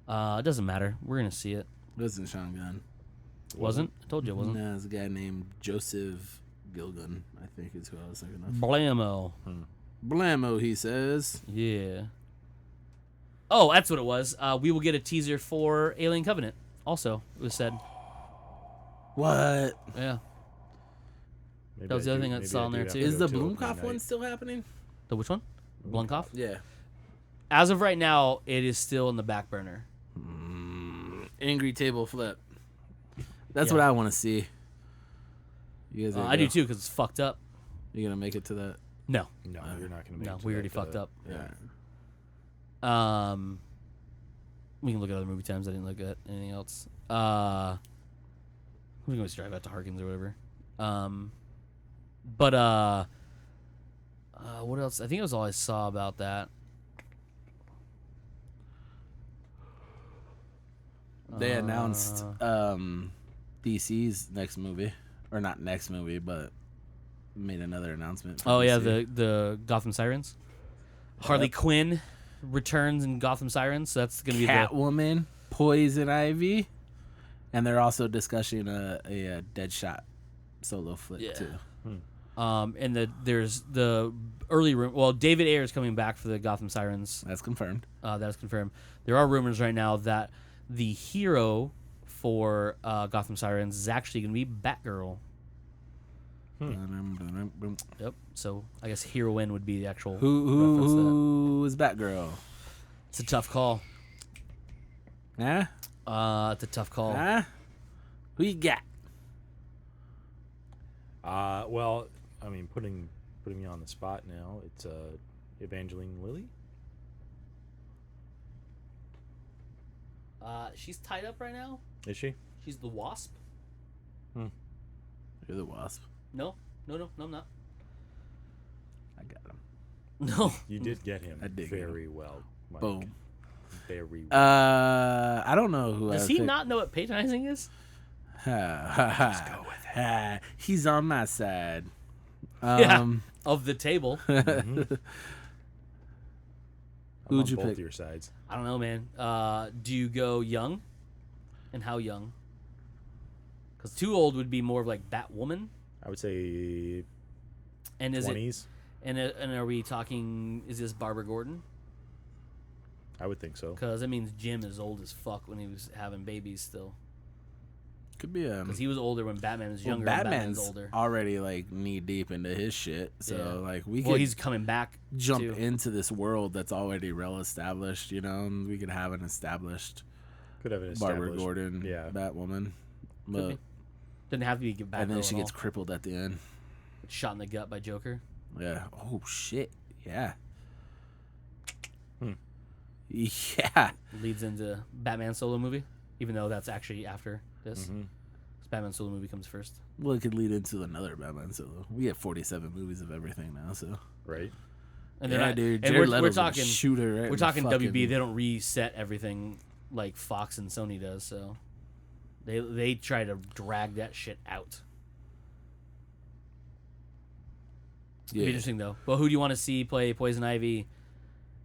It doesn't matter. We're going to see it. It wasn't Sean Gunn. Wasn't? I told you it wasn't. No, it's a guy named Joseph Gilgun, I think is who I was thinking of. Blammo. Blammo, he says. Yeah. Oh, that's what it was. We will get a teaser for Alien Covenant. Also, it was said. What? Yeah. Maybe That was the other thing I saw in there, too. Is the Blomkopf one still happening? The which one? Blomkopf? Yeah. As of right now, it is still in the back burner. Angry table flip. That's Yeah. what I want to see. You guys, I do too because it's fucked up. You gonna make it to that? No, No, you're not going to make no, it to we already that, fucked up. Yeah. We can look at other movie times. I didn't look at anything else. We can always drive out to Harkins or whatever. What else? I think it was all I saw about that. They announced DC's next movie, or not next movie, but made another announcement. For Oh yeah, DC. the Gotham Sirens. Harley Quinn returns in Gotham Sirens. So that's gonna be the Catwoman, Poison Ivy, and they're also discussing a Deadshot solo flick Yeah. too. and there's the early room. Well, David Ayer is coming back for the Gotham Sirens. That's confirmed. That is confirmed. There are rumors right now that the hero for Gotham Sirens is actually going to be Batgirl. Yep. So I guess heroine would be the actual reference to that. Who is Batgirl? It's a tough call. Huh? It's a tough call. Huh? Who you got? Well, I mean, putting me on the spot now, it's Evangeline Lilly. She's tied up right now. Is she? She's the Wasp. You're the Wasp. No, I'm not. I got him. No. You did get him I did get very well, Mike. Boom. Very well. I don't know who. Does he not know what patronizing is? Let's go with it. He's on my side. Yeah. Of the table. I'm Who'd on you both pick? your sides. I don't know, man. Do you go young? And how young? Because too old would be more of like Batwoman. I would say And is 20s. it? And are we talking? Is this Barbara Gordon? I would think so. Because that means Jim is old as fuck when he was having babies still. Could be a. Because he was older when Batman was younger. Well, and Batman's older. already like knee deep into his shit, so Yeah. like we Well, could he's coming back. jump too. into this world that's already well established, you know, and we could have an established Could have an Barbara established. Gordon, Yeah. Batwoman, Could but be. Doesn't have to be Batgirl. and then she at gets all. crippled at the end. Shot in the gut by Joker. Yeah. Oh shit. Yeah. Hmm. Yeah. Leads into Batman solo movie, even though that's actually after this. Mhm. Batman solo movie comes first. Well, it could lead into another Batman solo. We get 47 movies of everything now, so. Right. And Yeah, not, dude. And Jared we're Leto's gonna talking. shoot her right We're in the talking WB. fucking- They don't reset everything like Fox and Sony does. So they try to drag that shit out. It'd Yeah. be interesting though. But who do you want to see play Poison Ivy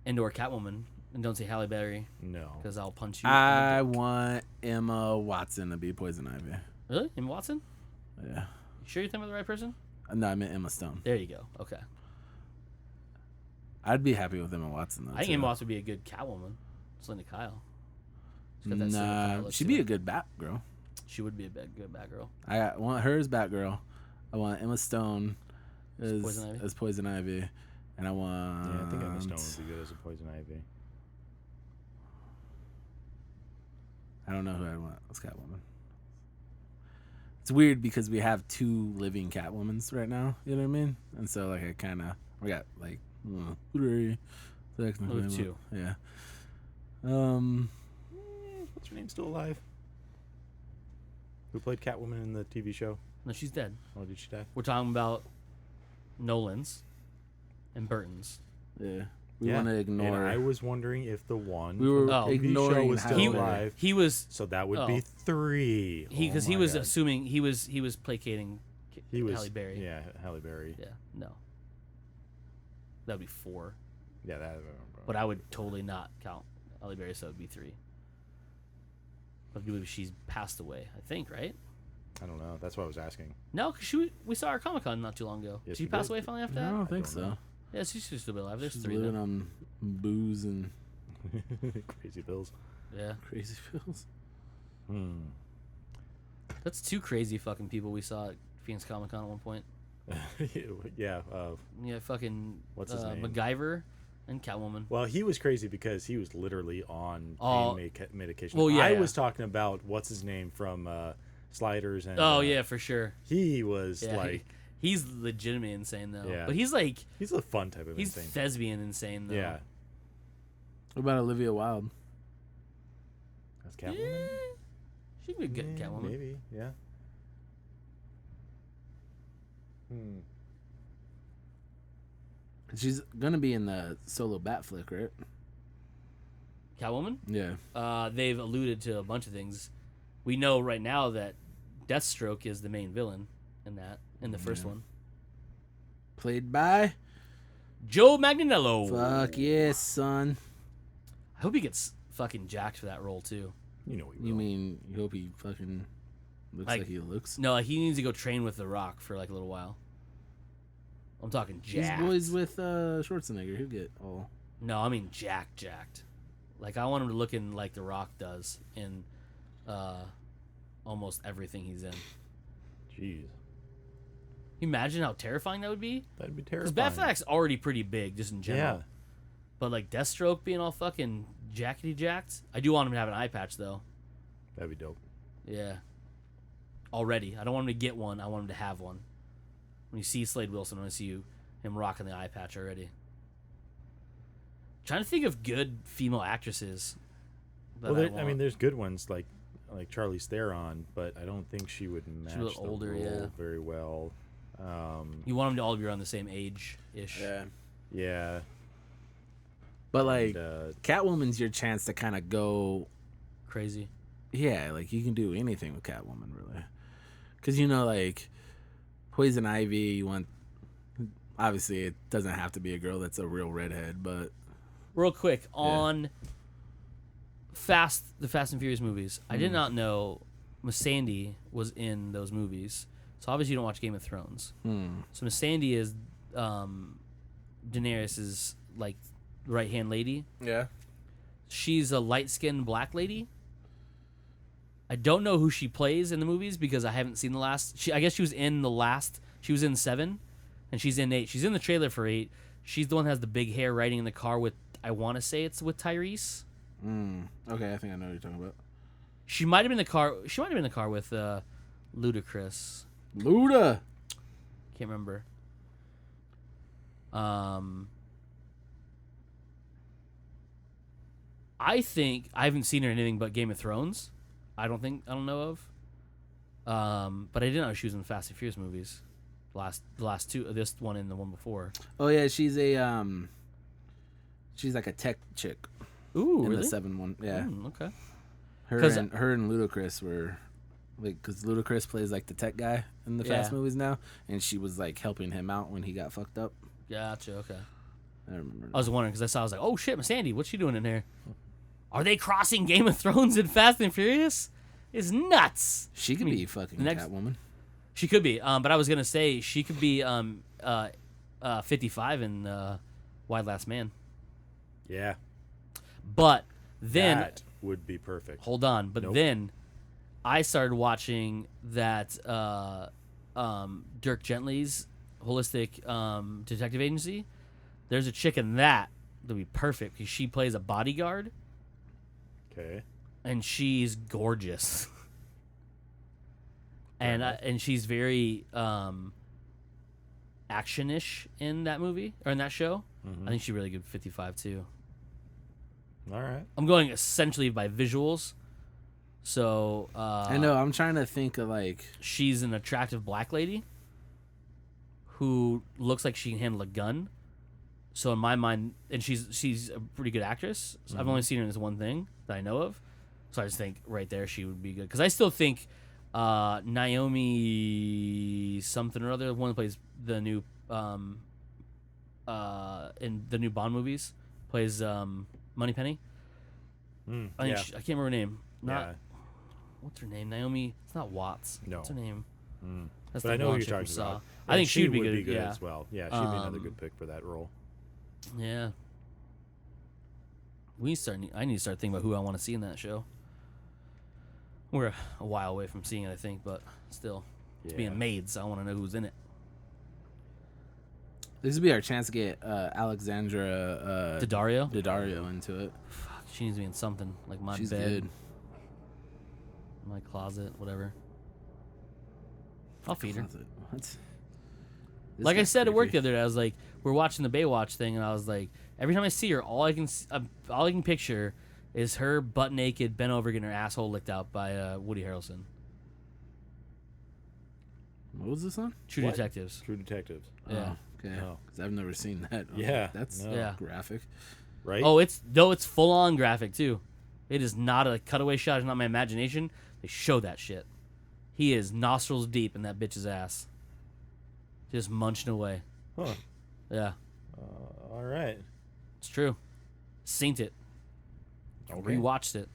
and/or Catwoman? And don't say Halle Berry No. because I'll punch you. I want Emma Watson to be Poison Ivy. Really? Emma Watson? Yeah. You sure you're thinking of the right person? No, I meant Emma Stone. There you go. Okay. I'd be happy with Emma Watson though. I think too. Emma Watson would be a good Catwoman. Selena Kyle. She's got that Selena Kyle Nah, look she'd to be her. a good Batgirl. She would be a good Batgirl. I want her as Batgirl. I want Emma Stone as Poison Ivy? Ivy, and I want. Yeah, I think Emma Stone would be good as a Poison Ivy. I don't know who I'd want as Catwoman. It's weird because we have two living Catwomans right now. You know what I mean? And so like we got like three. Two. Yeah. What's her name still alive? Who played Catwoman in the TV show? No, she's dead. Oh, did she die? We're talking about Nolan's and Burton's. Yeah. We want to ignore. And I was wondering if the one We were from the TV ignoring show was how- still alive. He was So that would be 3. because he my was God. assuming he was placating He was Halle Berry. Yeah, Halle Berry. Yeah. No. That'd be 4. Yeah, that. But I would totally not count Halle Berry, so it'd be 3. But I believe she's passed away. I think, right? I don't know. That's what I was asking. No, because we saw her at Comic-Con not too long ago. Yes, Did she we pass did. away finally after I that? don't think don't so. know. Yeah, she should still be alive. There's She's 3 living then. on booze and Crazy pills. Yeah. crazy pills. That's 2 crazy fucking people we saw at Phoenix Comic Con at one point. Yeah. Yeah, fucking What's his name? MacGyver and Catwoman. Well, he was crazy because he was literally on pain medication. Well, yeah, I yeah. was talking about what's his name from Sliders and. Oh yeah, for sure. He was Yeah, like. he's legitimately insane though. Yeah. But he's like He's a fun type of he's insane. thespian insane though. Yeah. What about Olivia Wilde? That's Yeah, Catwoman. she'd be a good Catwoman. Maybe. Yeah. She's gonna be in the solo Bat flick, right? Catwoman? Yeah. They've alluded to a bunch of things. We know right now that Deathstroke is the main villain in the first one. Played by. Joe Manganiello. Fuck yes, son. I hope he gets fucking jacked for that role too. You know he will. You mean you hope he fucking looks like he looks? No, like he needs to go train with The Rock for like a little while. I'm talking He's jacked. boys with Schwarzenegger. He'll get all. No, I mean jacked. Like I want him to look in like The Rock does in almost everything he's in. Jeez. Can you imagine how terrifying that would be? That'd be Because terrifying. Batfleck's already pretty big, just in general. Yeah. But like Deathstroke being all fucking jackety jacked, I do want him to have an eye patch though. That'd be dope. Yeah. Already, I don't want him to get one. I want him to have one. When you see Slade Wilson, I want to see him rocking the eye patch already. Trying to think of good female actresses. that Well, I I mean, want. there's good ones like Charlize Theron, but I don't think she would match look the older, role yeah. very well. You want them to all be around the same age ish. Yeah. But like, And, Catwoman's your chance to kind of go. Crazy. Yeah, like you can do anything with Catwoman, really. Because like Poison Ivy, you want. Obviously, it doesn't have to be a girl that's a real redhead, but Real quick on the Fast and Furious movies. I did not know Miss Sandy was in those movies. So obviously you don't watch Game of Thrones. So Miss Sandy is Daenerys's like right hand lady. yeah. She's a light skinned black lady. I don't know who she plays in the movies because I haven't seen the last. I guess she was in the last. She was in 7, and she's in 8. She's in the trailer for 8. She's the one that has the big hair riding in the car with. I want to say it's with Tyrese. Okay, I think I know what you're talking about. She might have been in the car. She might have been in the car with Ludacris. Luda. Can't remember. I think I haven't seen her in anything but Game of Thrones. I don't know of. But I didn't know she was in the Fast and Furious movies. The last 2, this one and the one before. Oh yeah, she's she's like a tech chick Ooh, in really? the 7 one. Yeah, Okay. her 'Cause- and Ludacris were like, because Ludacris plays like the tech guy in the Fast Yeah. movies now, and she was like helping him out when he got fucked up. Gotcha. Okay. I remember. I was wondering because I was like, oh shit, Miss Sandy, what's she doing in there? Are they crossing Game of Thrones and Fast and Furious? It's nuts. She could be fucking next- Catwoman. She could be. But I was gonna say she could be 55 in Wild Last Man. yeah. But then That would be perfect. hold on. But Nope. then I started watching that Dirk Gently's Holistic Detective Agency. There's a chick in that that'd be perfect because she plays a bodyguard Okay. and she's gorgeous. And she's very action-ish in that movie or in that show. I think she's really good 55 too. All right. I'm going essentially by visuals. So I know. I'm trying to think of like. she's an attractive black lady who looks like she can handle a gun. So in my mind, and she's a pretty good actress. So I've only seen her in this one thing that I know of. So I just think right there she would be good because I still think Naomi something or other, the one that plays the new in the new Bond movies, plays Moneypenny. I think Yeah. I can't remember her name. Not Yeah. what's her name? Naomi. It's not Watts. No. What's her name? That's But the I know who blonde you're chick from talking Saw. about. I And think she would be be good. Yeah. as well. Yeah, she'd be another good pick for that role. Yeah. I need to start thinking about who I want to see in that show. We're a while away from seeing it, I think, but still, it's Yeah. being made, so I want to know who's in it. This would be our chance to get Alexandra Daddario? into it. Fuck, she needs to be in something like my She's bed, good. my closet, whatever. I'll feed her. What? This Like I guy's said at work the creepy. other day, I was like, we're watching the Baywatch thing, and I was like, every time I see her, all I can picture is her butt naked, bent over, getting her asshole licked out by Woody Harrelson. What was this on? True What? Detectives. True Detectives. Yeah. Oh, okay. Oh. Because I've never seen that. Yeah, That's no. Yeah. graphic. Right? Oh, it's full on graphic too. It is not a cutaway shot. It's not my imagination. They show that shit. He is nostrils deep in that bitch's ass, just munching away. Huh. Yeah, All right. it's true. Seen it. Okay. Rewatched it.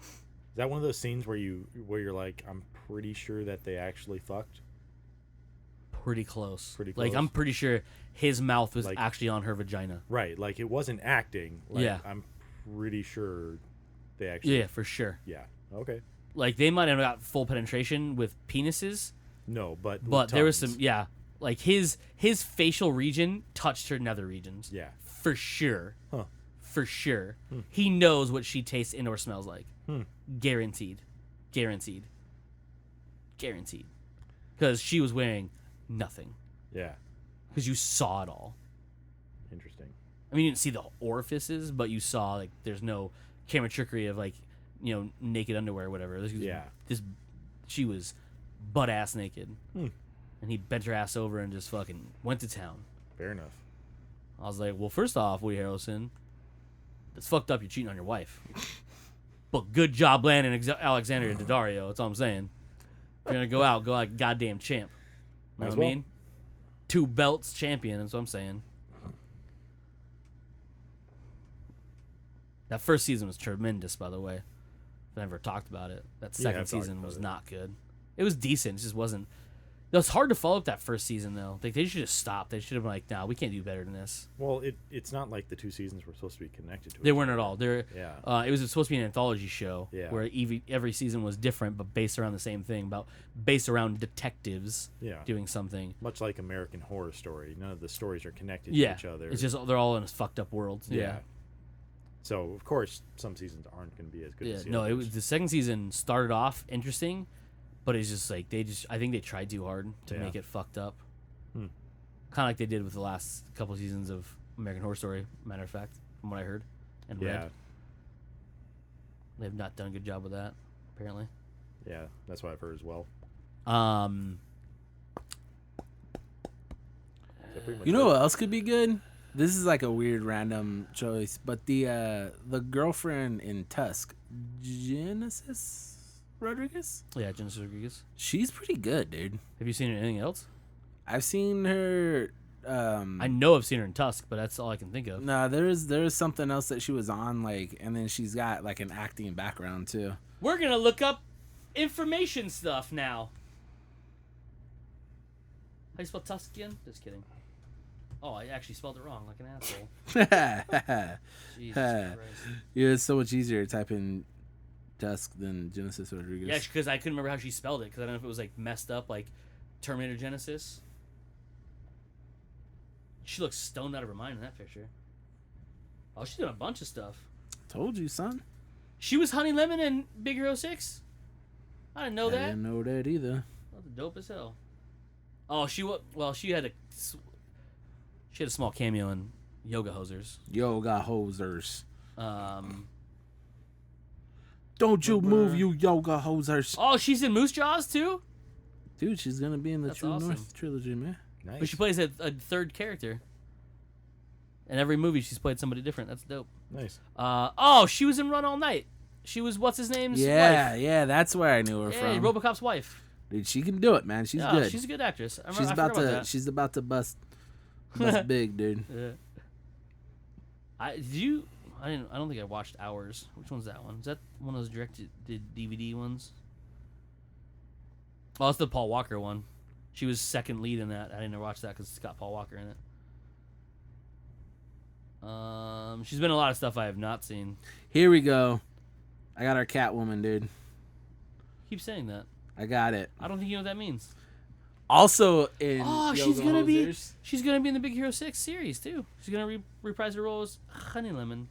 Is that one of those scenes where you're like, I'm pretty sure that they actually fucked? Pretty close. Pretty Like close. I'm pretty sure his mouth was Like- actually on her vagina. Right. Like it wasn't acting. Like, Yeah. I'm pretty sure they actually. Yeah, for sure. Yeah. Okay. Like they might have got full penetration with penises, No, but but there was tongues. some. Yeah, like his facial region touched her nether regions. Yeah. For sure. Huh. For sure. He knows what she tastes and or smells like. Hmm. Guaranteed. Guaranteed. Guaranteed. Because she was wearing nothing. Yeah. Because you saw it all. Interesting. I mean, you didn't see the orifices, but you saw, like, there's no camera trickery of, like, naked underwear or whatever. She was butt ass naked. Hmm. And he bent her ass over and just fucking went to town. Fair enough. I was like, well, first off, Woody Harrelson, it's fucked up you're cheating on your wife. But good job landing Alexander Daddario. That's all I'm saying. If you're going to go like goddamn champ. You know Might as what I well. mean? 2 belts champion. That's what I'm saying. That first season was tremendous, by the way. I never talked about it. That second I've talked season about was it. not good. It was decent. It just wasn't. It's hard to follow up that first season, though. Like, they should have stopped. They should have been like, nah, we can't do better than this. Well, it's not like the two seasons were supposed to be connected to They each weren't other. at all. They're, Yeah. it was supposed to be an anthology show Yeah. where every season was different, but based around the same thing, based around detectives Yeah. doing something. Much like American Horror Story, none of the stories are connected Yeah, to each other. it's just they're all in a fucked up world. Yeah, So of course, some seasons aren't going to be as good. yeah. as the No, others. it was the second season started off interesting, but it's just like I think they tried too hard to Yeah. make it fucked up. Hmm. Kind of like they did with the last couple seasons of American Horror Story. Matter of fact, from what I heard and Yeah. read, they've not done a good job with that. Apparently. Yeah, that's what I've heard as well. Is that pretty much You know it? what else could be good? This is like a weird random choice, but the girlfriend in Tusk, Genesis Rodriguez, Yeah, Genesis Rodriguez. she's pretty good, dude. Have you seen her in anything else? I've seen her. I know I've seen her in Tusk, but that's all I can think of. No, there's something else that she was on, like, and then she's got like an acting background too. We're gonna look up information stuff now. How do you spell Tusk again? Just kidding. Oh, I actually spelled it wrong, like an asshole. Jesus Christ. Yeah, it's so much easier to type in Tusk than Genesis Rodriguez. Yeah, because I couldn't remember how she spelled it, because I don't know if it was like messed up, like Terminator Genesis. She looks stoned out of her mind in that picture. Oh, she's doing a bunch of stuff. Told you, son. She was Honey Lemon in Big Hero 6? I didn't know I that. didn't know that either. That's dope as hell. Oh, she had a small cameo in Yoga Hosers. Yoga hosers. Don't you Remember- move, you yoga hosers. Oh, she's in Moose Jaws too? Dude, she's gonna be in the That's True awesome. North trilogy, man. Nice. But she plays a third character. In every movie, she's played somebody different. That's dope. Nice. She was in Run All Night. She was what's his name's Yeah, wife. yeah, that's where I knew her Yeah, from. RoboCop's wife. Dude, she can do it, man. She's Yeah, good. she's a good actress. I She's forgot about to. that. She's about to bust big, dude. Yeah. I don't think I watched Hours. Which one's that one? Is that one of those directed DVD ones? Oh, it's the Paul Walker one. She was second lead in that. I didn't watch that because it's got Paul Walker in it. She's been in a lot of stuff I have not seen. Here we go. I got our Catwoman, dude. Keep saying that. I got it. I don't think you know what that means. Also in she's Yoga gonna Hosers. she's gonna be in the Big Hero 6 series too. She's gonna reprise her role as Honey Lemon.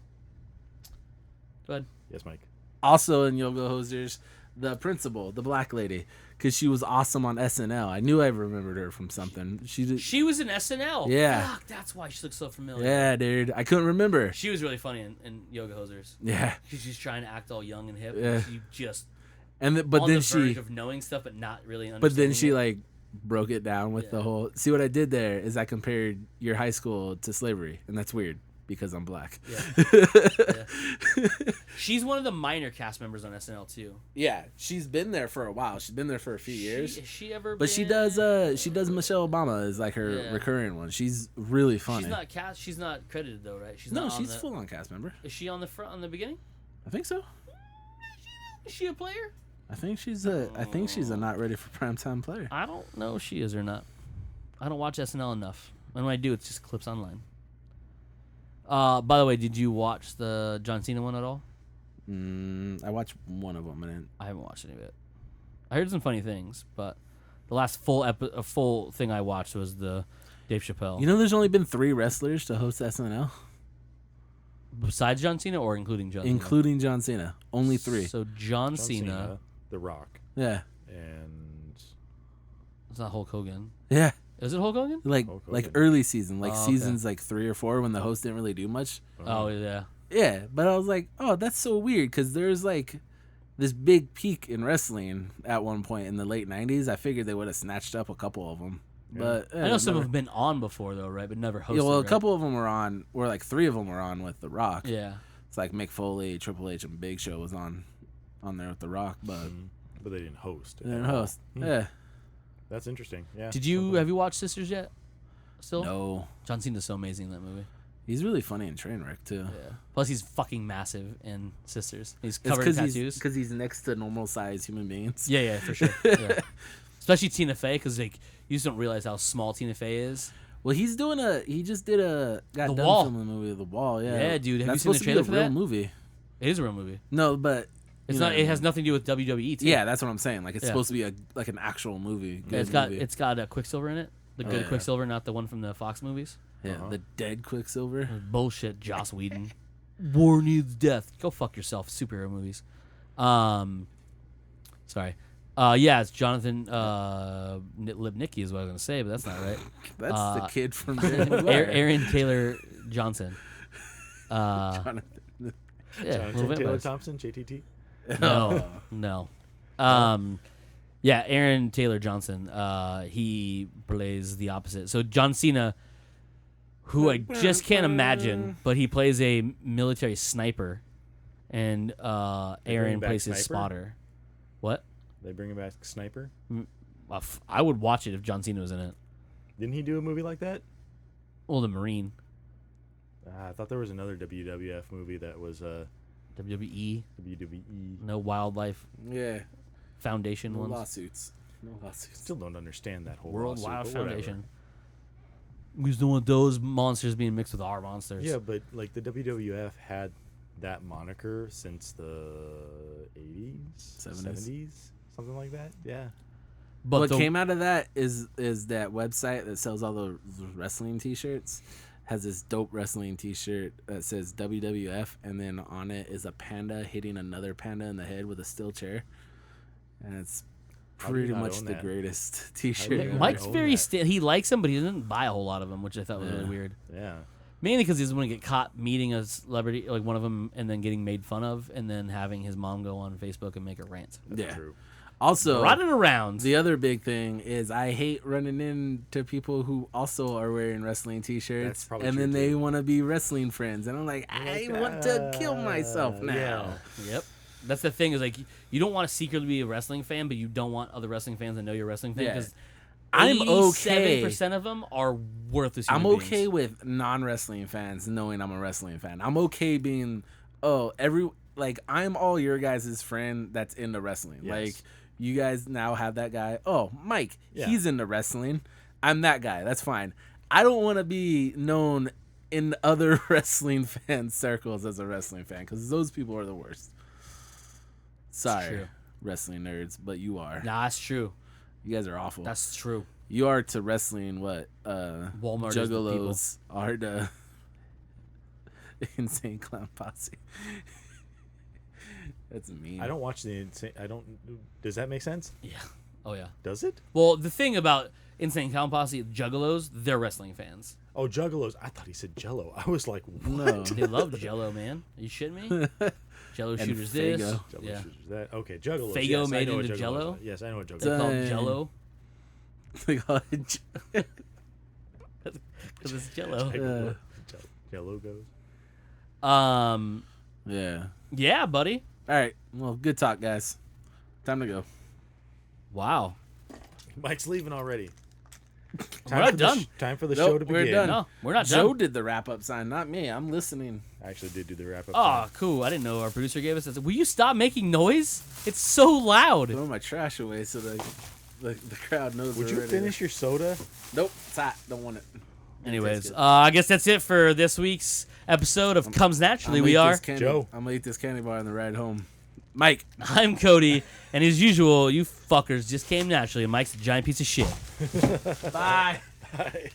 Go ahead. Yes, Mike. Also in Yoga Hosers, the principal, the black lady, because she was awesome on SNL. I knew I remembered her from something. She was in SNL. Yeah. Fuck, that's why she looks so familiar. Yeah, dude. I couldn't remember. She was really funny in Yoga Hosers. Yeah. She's trying to act all young and hip. Yeah. And she just But on then the verge she of knowing stuff but not really understanding. But then she it. like broke it down with the whole. See what I did there is I compared your high school to slavery, and that's weird because I'm black. Yeah. She's one of the minor cast members on SNL too. Yeah, she's been there for a while. She's been there for a few years. Has she ever? But she does Michelle Obama as like her Yeah. recurring one. She's really funny. She's not credited though, right? She's no, not on she's full on cast member. Is she on the front on the beginning? I think so. Is she a player? I think she's a not ready for primetime player. I don't know if she is or not. I don't watch SNL enough. And when I do, it's just clips online. By the way, did you watch the John Cena one at all? I watched one of them and I haven't watched any of it. I heard some funny things, but the last full thing I watched was the Dave Chappelle. you know, there's only been 3 wrestlers to host SNL, Besides John Cena or including John Cena? including John Cena. Only 3. So John Cena. The Rock, Yeah, and It's not Hulk Hogan. yeah. Is it Hulk Hogan? Like Hulk like Hogan. early season, like Oh, okay. seasons like 3 or 4 when the host didn't really do much. Oh, yeah. Yeah, but I was like, oh, that's so weird because there's like this big peak in wrestling at one point in the late 90s. I figured they would have snatched up a couple of them. But I know some have been on before, though, right? But never hosted. Yeah, well, a right? couple of them were on, or like 3 of them were on with The Rock. Yeah. It's like Mick Foley, Triple H, and Big Show was on there with The Rock, but they didn't host. they didn't host. Yeah. That's interesting. Yeah. Have you watched Sisters yet? Still? No. John Cena's so amazing in that movie. He's really funny in Trainwreck, too. Yeah. Plus, he's fucking massive in Sisters. He's It's covered in tattoos. because he's next to normal-sized human beings. Yeah, for sure. Yeah. Especially Tina Fey, because like you just don't realize how small Tina Fey is. Well, he just did got The done Wall. filming the movie The Wall, yeah. Yeah, dude. Have That's you seen the supposed trailer to for be a real that? movie. It is a real movie. No, but It's you know not. what I It has mean. nothing to do with WWE too. Yeah, that's what I'm saying. Like it's Yeah. supposed to be like an actual movie. Yeah, Good movie. it's got a Quicksilver in it. The good yeah. Quicksilver, not the one from the Fox movies. Yeah, the dead Quicksilver. Bullshit, Joss Whedon. War needs death. Go fuck yourself. Superhero movies. Sorry. Yeah, it's Jonathan Lipnicki is what I was gonna say, but that's not right. That's the kid from Jerry Maguire. Aaron Taylor Johnson. Jonathan. Yeah, Jonathan little bit Taylor worse. Thompson, JTT. No. Yeah, Aaron Taylor Johnson. He plays the opposite. So John Cena, who I just can't imagine, but he plays a military sniper, and Aaron back plays his Sniper? spotter. What? They bring back Sniper. I would watch it if John Cena was in it. Didn't he do a movie like that? Well, the Marine. I thought there was another WWF movie that was WWE. WWE. No Wildlife Yeah. Foundation No ones. lawsuits. No lawsuits. Still don't understand that whole World lawsuit, Wild but whatever. Foundation. We just don't want those monsters being mixed with our monsters. Yeah, but like the WWF had that moniker since the 80s, 70s. something like that. Yeah. But what came out of that is that website that sells all the wrestling T-shirts. Has this dope wrestling T-shirt that says WWF, and then on it is a panda hitting another panda in the head with a steel chair, and it's How do you pretty not much own the that? greatest do you T-shirt. not Mike's own very that? he likes them, but he doesn't buy a whole lot of them, which I thought was really Yeah. weird. Yeah. Mainly because he doesn't want to get caught meeting a celebrity, like one of them, and then getting made fun of, and then having his mom go on Facebook and make a rant. That's Yeah. true. Also, Running around. the other big thing is I hate running into people who also are wearing wrestling T-shirts, That's probably and true, then they too. want to be wrestling friends, and I'm like, I want to kill myself now. yeah. Yep. That's the thing is like you don't want to secretly be a wrestling fan, but you don't want other wrestling fans to know you're a wrestling fan Yeah. because I'm okay. 87% of them are worthless. I'm human okay beings. with non-wrestling fans knowing I'm a wrestling fan. I'm okay being, I'm all your guys' friend that's into wrestling. Yes. Like, You guys now have that guy. Oh, Mike, Yeah. he's into wrestling. I'm that guy. That's fine. I don't want to be known in other wrestling fan circles as a wrestling fan because those people are the worst. Sorry, true. wrestling nerds, but you are. Nah, that's true. You guys are awful. That's true. You are to wrestling what Walmart is the people. juggalos are to Insane Clown Posse. That's mean. I don't watch the insane. I don't. Does that make sense? Yeah. Oh yeah. Does it? Well, the thing about Insane Clown Posse, Juggalos, they're wrestling fans. Oh, Juggalos. I thought he said Jello. I was like, what? No. They love Jello, man. Are you shitting me? Jello And shooters this. Faygo. Jello Yeah. shooters that. Okay, Juggalos. Faygo yes, I made know what into Juggalos Jello? are. Yes, I know what Juggalos. They are. call Dang. it Jello They call it because it's Jello. Jello goes. yeah. Yeah, buddy. All right. Well, good talk, guys. Time to go. Wow. Mike's leaving already. We're not done. Time for the Nope, show to we're begin. done. No, we're not Joe done. did the wrap up sign, not me. I'm listening. I actually did do the wrap up. Oh, cool. I didn't know our producer gave us this. Will you stop making noise? It's so loud. Throw my trash away so the crowd knows. Would we're you ready finish your soda? Nope, it's hot. Don't want it. Anyways, Tastes good. I guess that's it for this week's episode of Comes Naturally. I'm We gonna eat are. this candy- Joe. I'm gonna eat this candy bar on the ride home. Mike. I'm Cody, and as usual, you fuckers just came naturally, and Mike's a giant piece of shit. Bye. Bye.